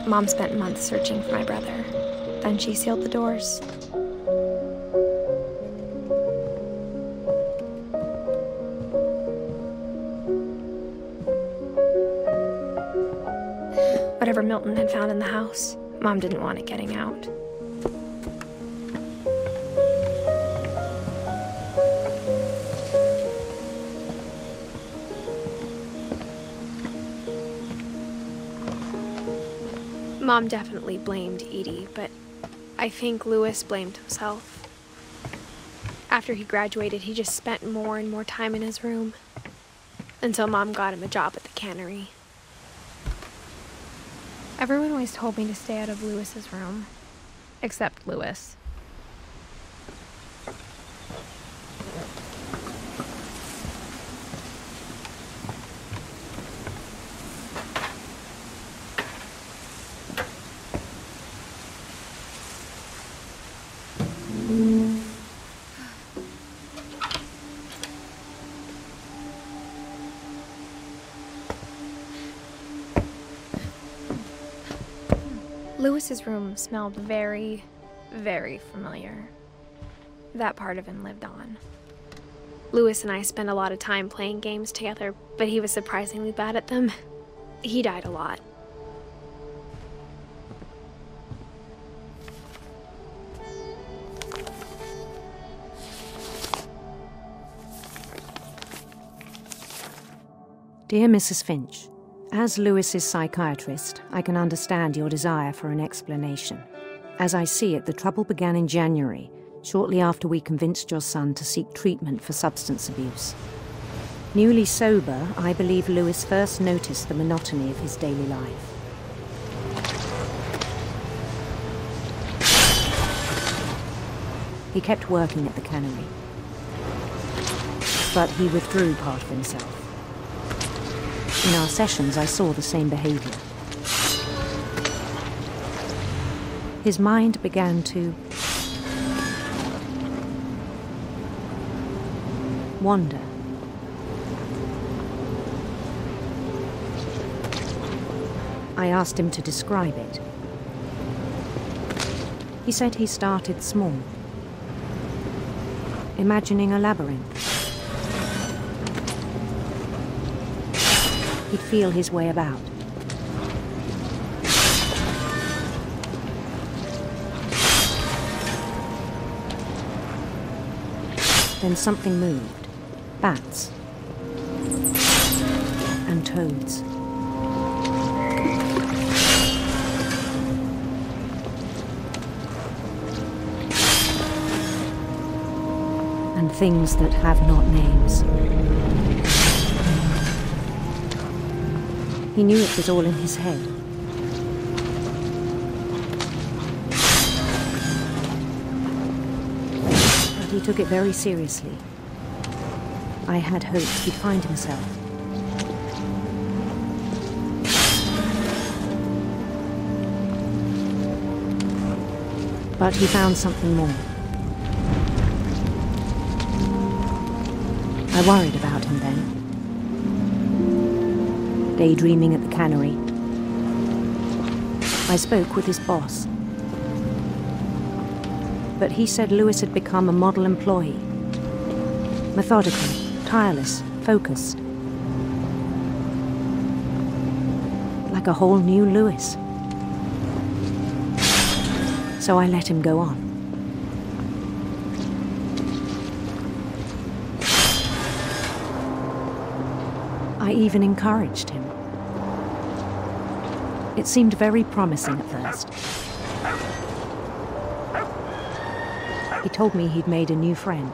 Mom spent months searching for my brother. Then she sealed the doors. Whatever Milton had found in the house, Mom didn't want it getting out. Mom definitely blamed Edie, but I think Louis blamed himself. After he graduated, he just spent more and more time in his room, until Mom got him a job at the cannery. Everyone always told me to stay out of Louis's room, except Louis. Louis's room smelled very, very familiar. That part of him lived on. Louis and I spent a lot of time playing games together, but he was surprisingly bad at them. He died a lot. Dear Mrs. Finch, as Louis's psychiatrist, I can understand your desire for an explanation. As I see it, the trouble began in January, shortly after we convinced your son to seek treatment for substance abuse. Newly sober, I believe Louis first noticed the monotony of his daily life. He kept working at the cannery, but he withdrew part of himself. In our sessions, I saw the same behavior. His mind began to wander. I asked him to describe it. He said he started small, imagining a labyrinth. He'd feel his way about. Then something moved. Bats. And toads. And things that have not names. He knew it was all in his head. But he took it very seriously. I had hoped he'd find himself. But he found something more. I worried about him then. Daydreaming at the cannery, I spoke with his boss. But he said Louis had become a model employee. Methodical, tireless, focused. Like a whole new Louis. So I let him go on. I even encouraged him. It seemed very promising at first. He told me he'd made a new friend.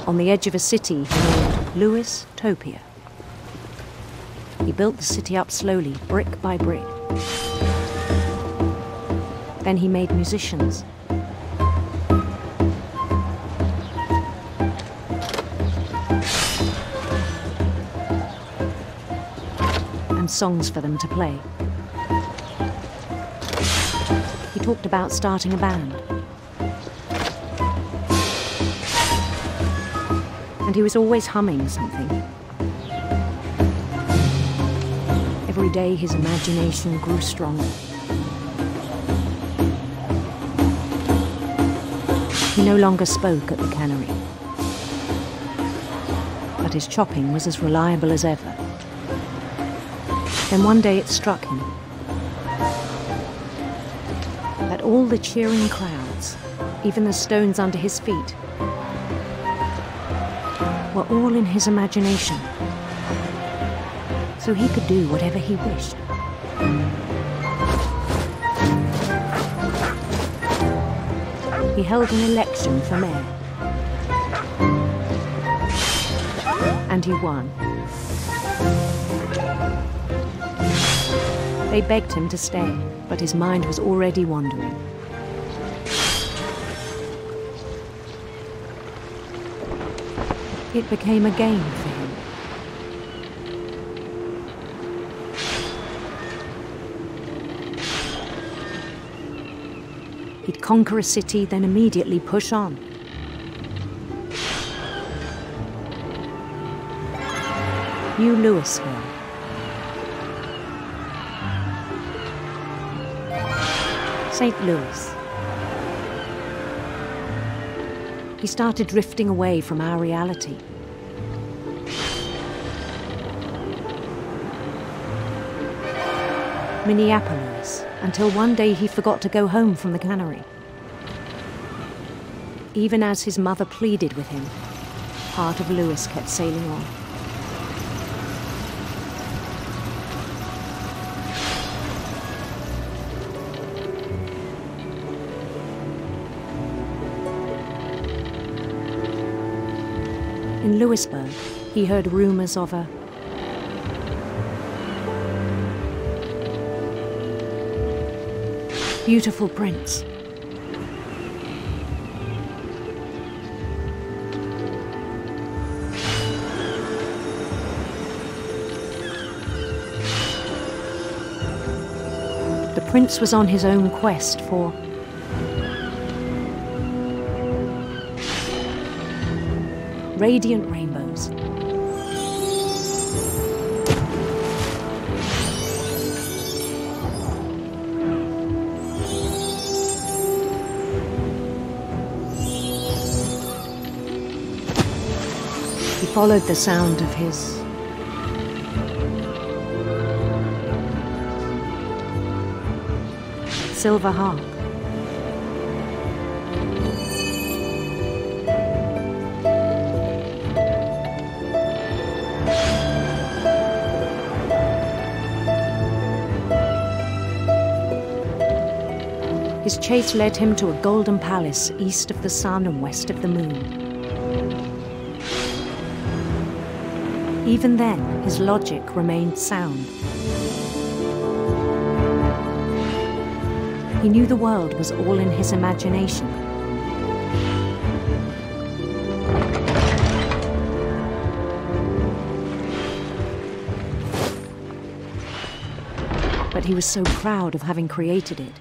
On the edge of a city he named Louis Topia. He built the city up slowly, brick by brick. Then he made musicians. And songs for them to play. talked about starting a band. And he was always humming something. Every day his imagination grew stronger. He no longer spoke at the cannery, but his chopping was as reliable as ever. Then one day it struck him that all the cheering crowds, even the stones under his feet, were all in his imagination, so he could do whatever he wished. He held an election for mayor, and he won. They begged him to stay, but his mind was already wandering. It became a game for him. He'd conquer a city, then immediately push on. New Louisville. St. Louis. He started drifting away from our reality. Minneapolis, until one day he forgot to go home from the cannery. Even as his mother pleaded with him, part of Louis kept sailing on. In Louisburg, he heard rumors of a beautiful prince. The prince was on his own quest for radiant rainbows. He followed the sound of his silver harp. His chase led him to a golden palace east of the sun and west of the moon. Even then, his logic remained sound. He knew the world was all in his imagination. But he was so proud of having created it.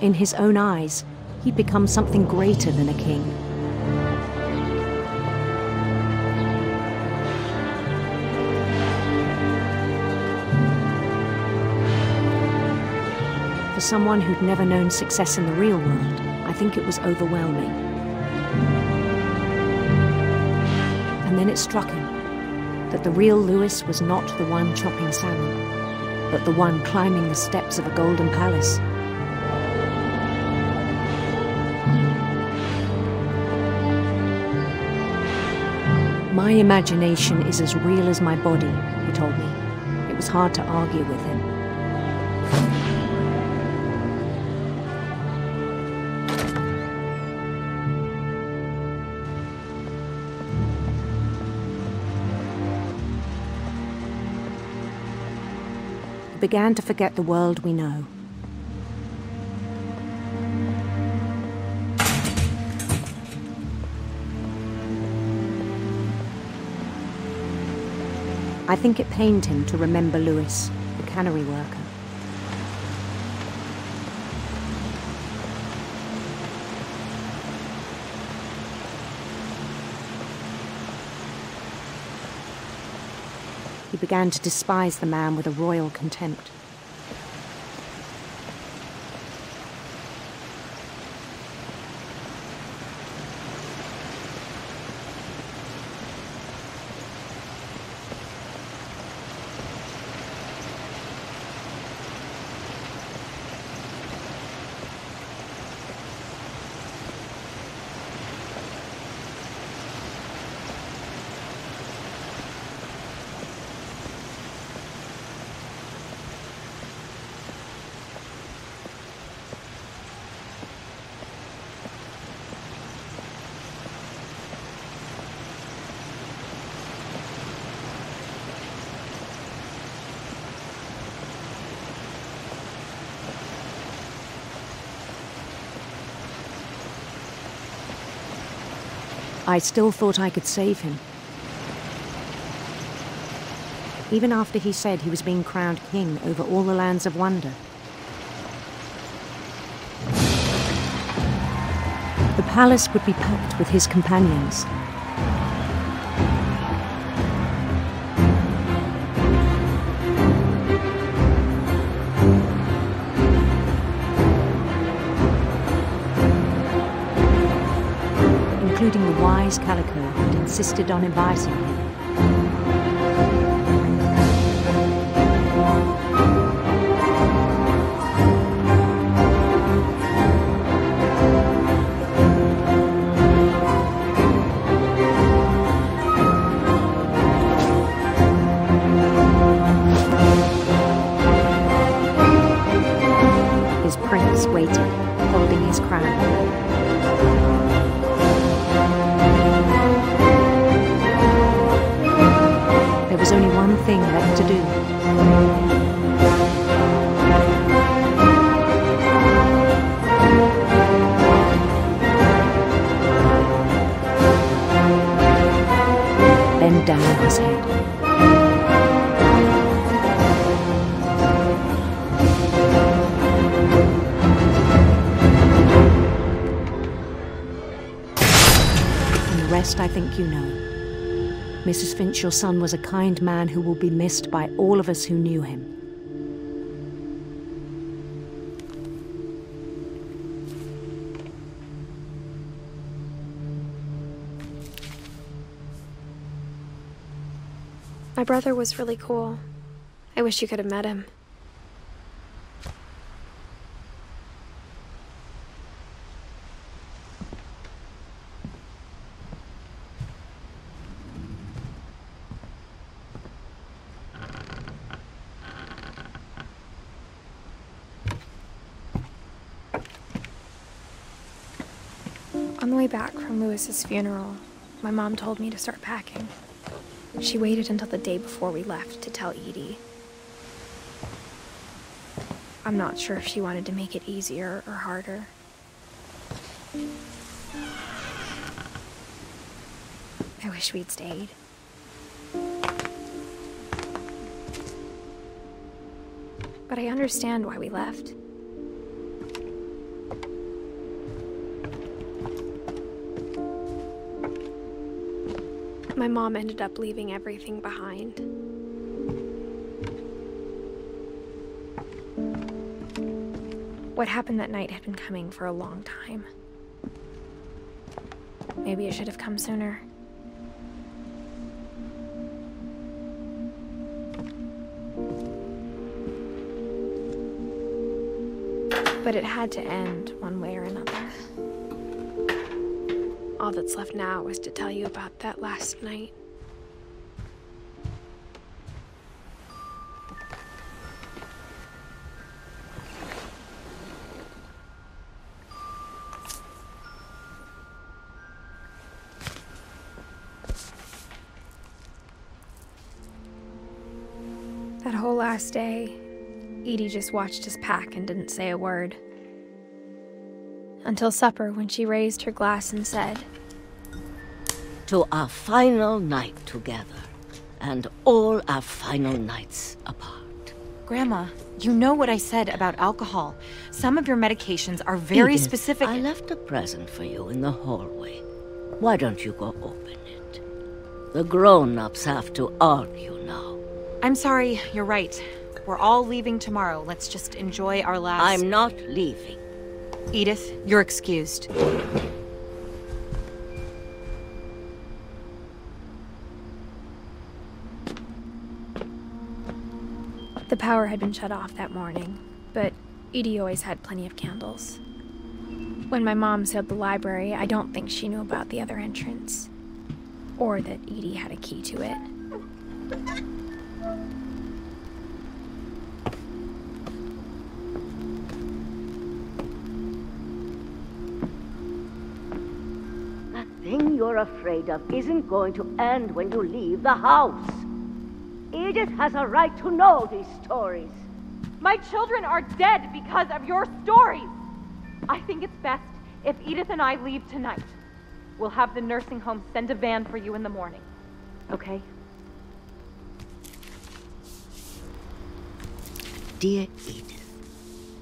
In his own eyes, he'd become something greater than a king. For someone who'd never known success in the real world, I think it was overwhelming. And then it struck him that the real Louis was not the one chopping salmon, but the one climbing the steps of a golden palace. My imagination is as real as my body, he told me. It was hard to argue with him. He began to forget the world we know. I think it pained him to remember Louis. cannery worker. He began to despise the man with a royal contempt. I still thought I could save him. Even after he said he was being crowned king over all the lands of wonder. The palace would be packed with his companions. Including the wise Calico who'd insisted on inviting him. His prince waited, holding his crown. There was only one thing left to do. Bend down his head. And the rest I think you know. Mrs. Finch, your son was a kind man who will be missed by all of us who knew him. My brother was really cool. I wish you could have met him. On the way back from Lewis's funeral, my mom told me to start packing. She waited until the day before we left to tell Edie. I'm not sure if she wanted to make it easier or harder. I wish we'd stayed. But I understand why we left. My mom ended up leaving everything behind. What happened that night had been coming for a long time. Maybe it should have come sooner. But it had to end one way or another. All that's left now is to tell you about that last night. That whole last day, Edie just watched us pack and didn't say a word. Until supper, when she raised her glass and said, "To our final night together, and all our final nights apart." Grandma, you know what I said about alcohol. Some of your medications are very Edith, specific. I left a present for you in the hallway. Why don't you go open it? The grown-ups have to argue now. I'm sorry, you're right. We're all leaving tomorrow. Let's just enjoy our last... I'm not leaving. Edith, you're excused. The power had been shut off that morning, but Edie always had plenty of candles. When my mom sealed the library, I don't think she knew about the other entrance, or that Edie had a key to it. That thing you're afraid of isn't going to end when you leave the house. Edith has a right to know these stories. My children are dead because of your stories. I think it's best if Edith and I leave tonight. We'll have the nursing home send a van for you in the morning. Okay? Dear Edith,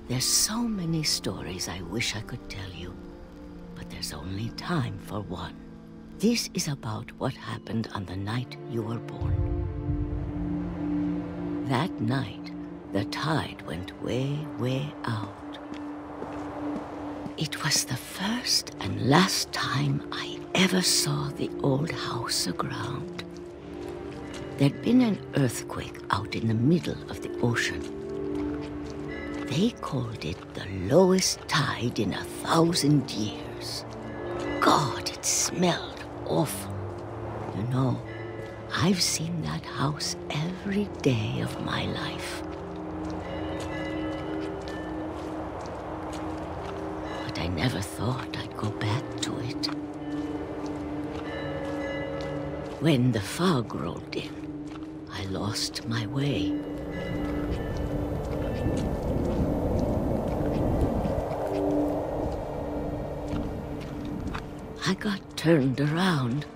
there's so many stories I wish I could tell you, but there's only time for one. This is about what happened on the night you were born. That night, the tide went way, way out. It was the first and last time I ever saw the old house aground. There'd been an earthquake out in the middle of the ocean. They called it the lowest tide in 1,000 years. God, it smelled awful. You know, I've seen that house every day of my life. But I never thought I'd go back to it. When the fog rolled in, I lost my way. I got turned around.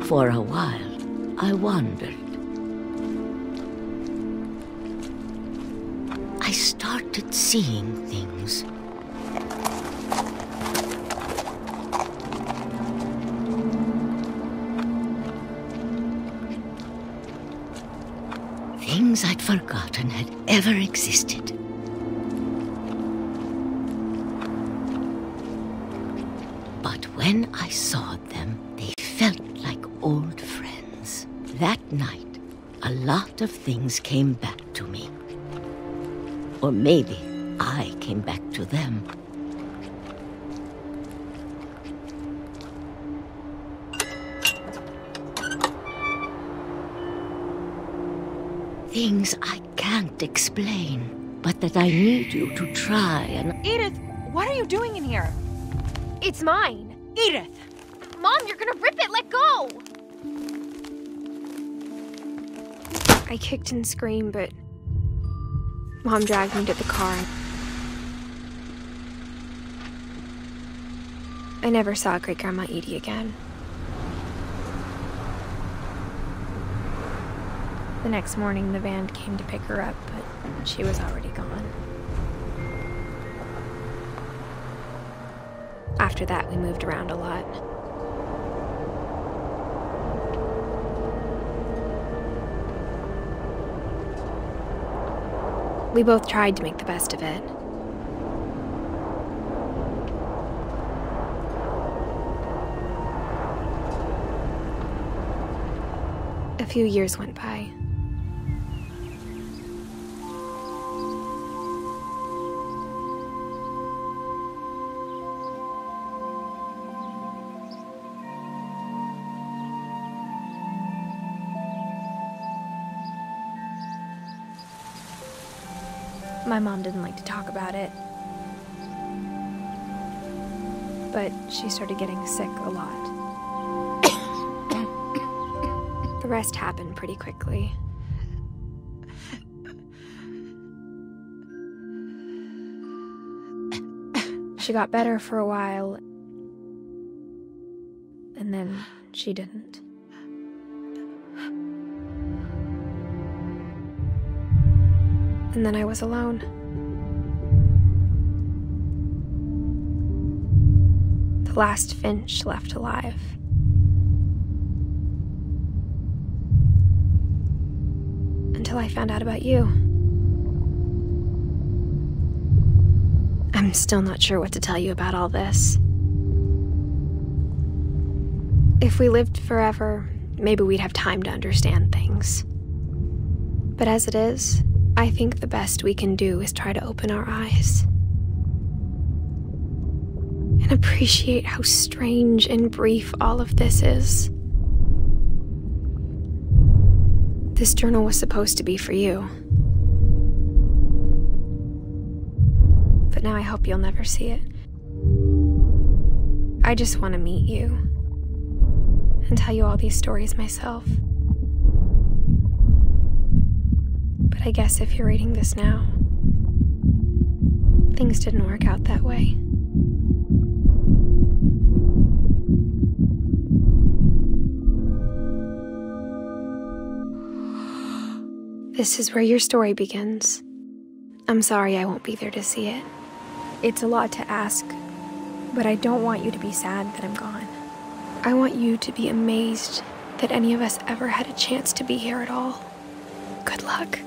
For a while, I wandered. I started seeing things. Things I'd forgotten had ever existed. But when I saw them, they felt like old friends. That night, a lot of things came back to me. Or maybe I came back to them. Things I can't explain, but that I need you to try and... Edith, what are you doing in here? It's mine. Edith! Mom, you're gonna rip it! Let go! I kicked and screamed, but Mom dragged me to the car. I never saw Great-Grandma Edie again. The next morning, the van came to pick her up, but she was already gone. After that, we moved around a lot. We both tried to make the best of it. A few years went by. My mom didn't like to talk about it, but she started getting sick a lot. The rest happened pretty quickly. She got better for a while, and then she didn't. And then I was alone. The last Finch left alive. Until I found out about you. I'm still not sure what to tell you about all this. If we lived forever, maybe we'd have time to understand things. But as it is, I think the best we can do is try to open our eyes and appreciate how strange and brief all of this is. This journal was supposed to be for you. But now I hope you'll never see it. I just want to meet you and tell you all these stories myself. But I guess if you're reading this now, things didn't work out that way. This is where your story begins. I'm sorry I won't be there to see it. It's a lot to ask, but I don't want you to be sad that I'm gone. I want you to be amazed that any of us ever had a chance to be here at all. Good luck.